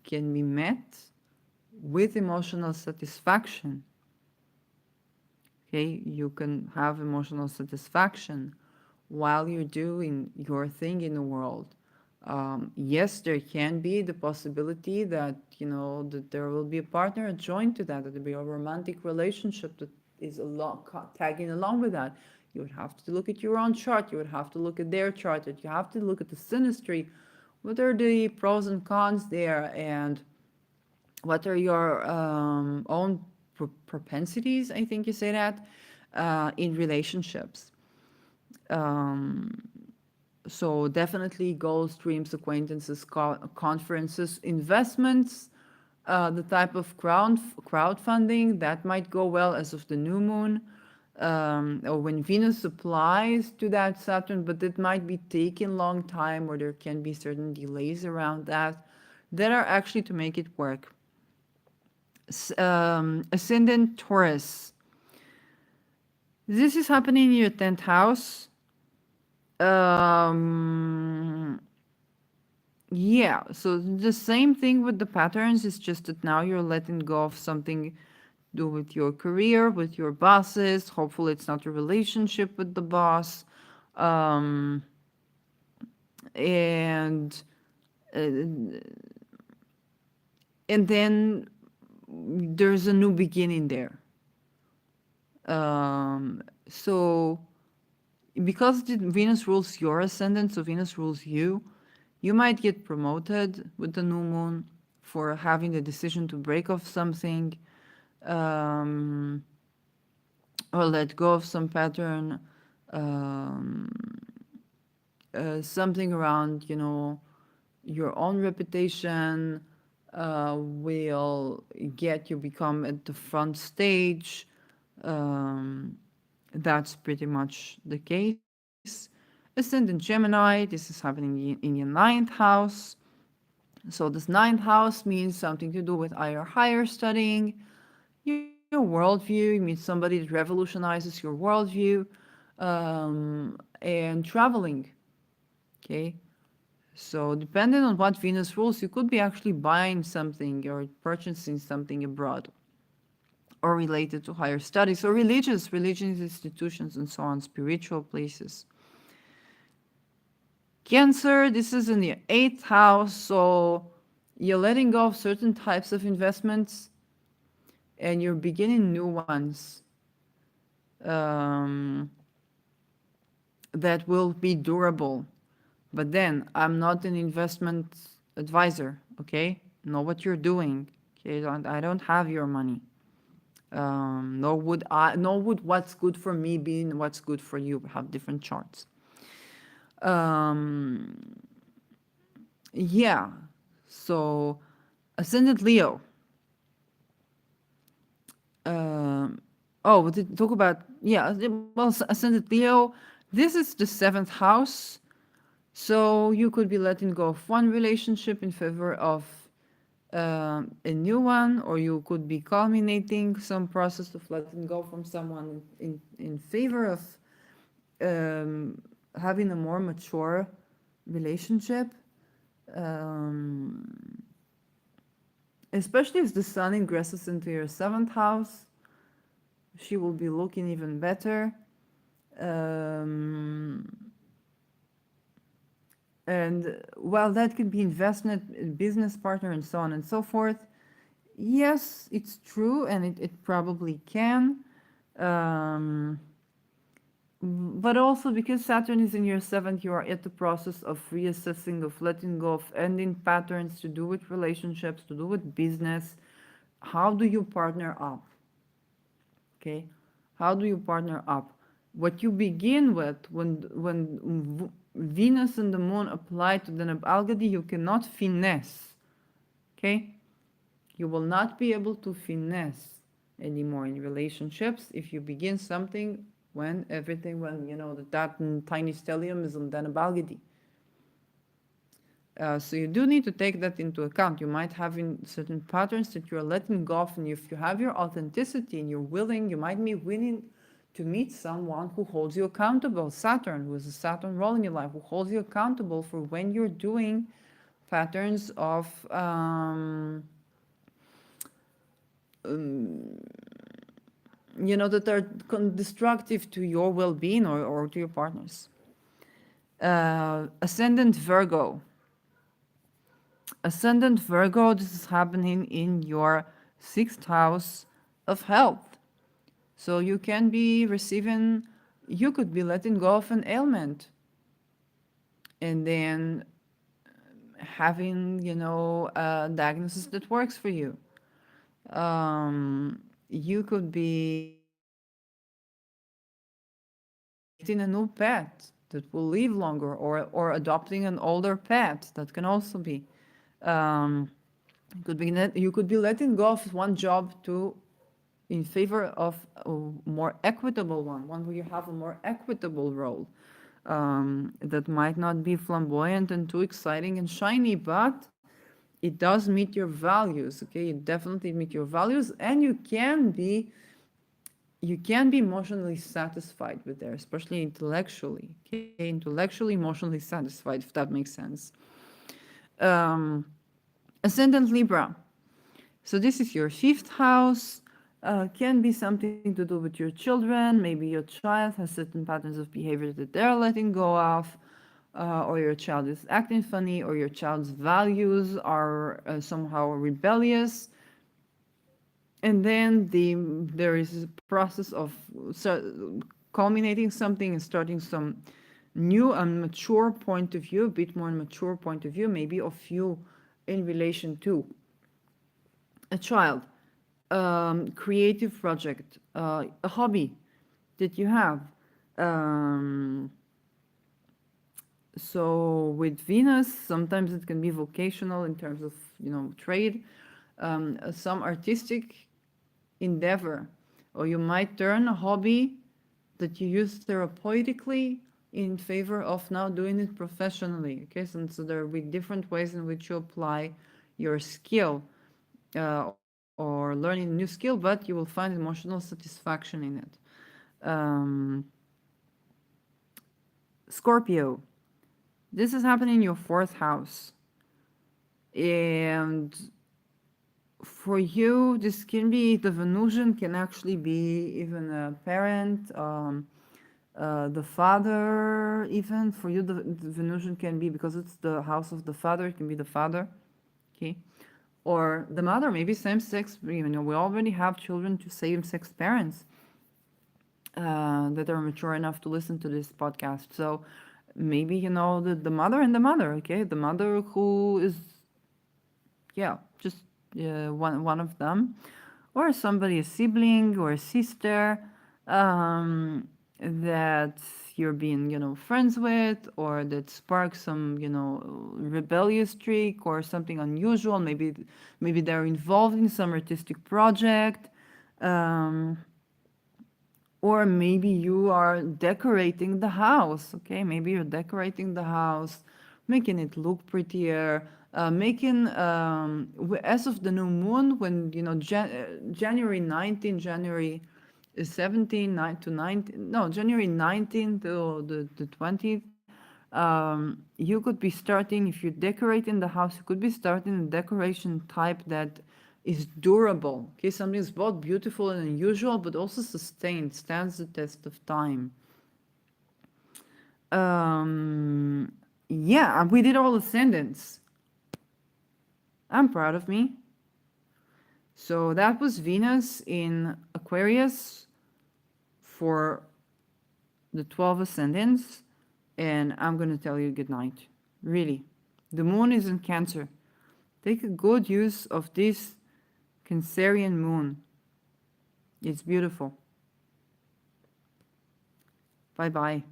can be met with emotional satisfaction. Okay, you can have emotional satisfaction while you're doing your thing in the world. Yes, there can be the possibility that, that there will be a partner joined to that, that there will be a romantic relationship that is tagging along with that. You would have to look at your own chart. You would have to look at their chart. That you have to look at the synastry. What are the pros and cons there, and what are your own propensities? I think you say that in relationships. Um, so definitely goals, dreams, acquaintances, conferences, investments, the type of crowdfunding that might go well as of the new moon, or when Venus applies to that Saturn, but it might be taking long time, or there can be certain delays around that are actually to make it work. Ascendant Taurus. This is happening in your 10th house. Um, Yeah, so the same thing with the patterns, it's just that now you're letting go of something to do with your career, with your bosses. Hopefully, it's not a relationship with the boss. Um, and uh, and then there's a new beginning there. So because Venus rules your ascendant, so Venus rules you, you might get promoted with the new moon for having the decision to break off something, um, or let go of some pattern, um, something around, your own reputation will get you become at the front stage. Um, that's pretty much the case. Ascendant Gemini, this is happening in your ninth house. So this ninth house means something to do with either higher studying, your worldview. You meet somebody that revolutionizes your worldview, and traveling. Okay. So depending on what Venus rules, you could be actually buying something or purchasing something abroad or related to higher studies or religious institutions and so on, spiritual places. Cancer, this is in the eighth house, so you're letting go of certain types of investments and you're beginning new ones um, that will be durable. But then I'm not an investment advisor, okay? Know what you're doing. Okay, I don't have your money. Nor would what's good for me being what's good for you. We have different charts. Um, yeah. So, ascendant Leo. Um, oh, we did talk about, yeah. Well, ascendant Leo. This is the seventh house. So you could be letting go of one relationship in favor of a new one, or you could be culminating some process of letting go from someone in favor of having a more mature relationship. Um, Especially as the sun ingresses into your seventh house, she will be looking even better. Um, and while that could be investment, business partner, and so on and so forth, yes, it's true, and it probably can. Um, but also because Saturn is in your seventh, you are at the process of reassessing, of letting go, of ending patterns to do with relationships, to do with business. How do you partner up? Okay, how do you partner up? What you begin with when Venus and the Moon apply to the Nab-Algadi, you cannot finesse. Okay, you will not be able to finesse anymore in relationships if you begin something when that tiny stellium is on the Nab-Algadi. So you do need to take that into account. You might have in certain patterns that you're letting go of, and if you have your authenticity and you're willing, you might be willing to meet someone who holds you accountable. Saturn, who is a Saturn role in your life, who holds you accountable for when you're doing patterns of that are destructive to your well-being or to your partners. Ascendant Virgo. Ascendant Virgo, this is happening in your sixth house of health. So you could be letting go of an ailment and then having, a diagnosis that works for you. You could be getting a new pet that will live longer, or adopting an older pet. That can also be. Um, you could be letting go of one job to in favor of a more equitable one where you have a more equitable role, that might not be flamboyant and too exciting and shiny, but it does meet your values. Okay, it definitely meet your values, and you can be emotionally satisfied with there, especially intellectually. Okay, intellectually, emotionally satisfied, if that makes sense. Um, Ascendant Libra. So this is your fifth house. Can be something to do with your children. Maybe your child has certain patterns of behavior that they're letting go of, or your child is acting funny, or your child's values are somehow rebellious. And then there is a process of culminating something and starting some new and mature point of view, a bit more mature point of view, maybe of you in relation to a child, creative project, a hobby that you have, um, So with Venus, sometimes it can be vocational in terms of, trade, some artistic endeavor, or you might turn a hobby that you use therapeutically in favor of now doing it professionally. Okay, so there will be different ways in which you apply your skill, or learning a new skill, but you will find emotional satisfaction in it. Um, Scorpio, this is happening in your fourth house. And for you, this can be, the Venusian can actually be even a parent, the father, even. For you, the Venusian can be, because it's the house of the father, it can be the father, okay? Or the mother, maybe same sex. We already have children to same sex parents that are mature enough to listen to this podcast. So maybe, the mother and the mother, okay? The mother who is, yeah, just one of them, or somebody, a sibling or a sister, that you're being, friends with, or that sparks some, rebellious streak or something unusual. Maybe they're involved in some artistic project. Um, or maybe you are decorating the house, okay? Maybe you're decorating the house, making it look prettier, making, as of the new moon, when, January 19, January 17, 9 to 19, no, January 19 to the 20th, you could be starting, if you decorate in the house, you could be starting a decoration type that is durable. Okay, something is both beautiful and unusual, but also sustained, stands the test of time. Um, yeah, we did all ascendants. I'm proud of me. So that was Venus in Aquarius for the 12 ascendants, and I'm going to tell you good night. Really. The moon is in Cancer. Take a good use of this Cancerian moon. It's beautiful. Bye bye.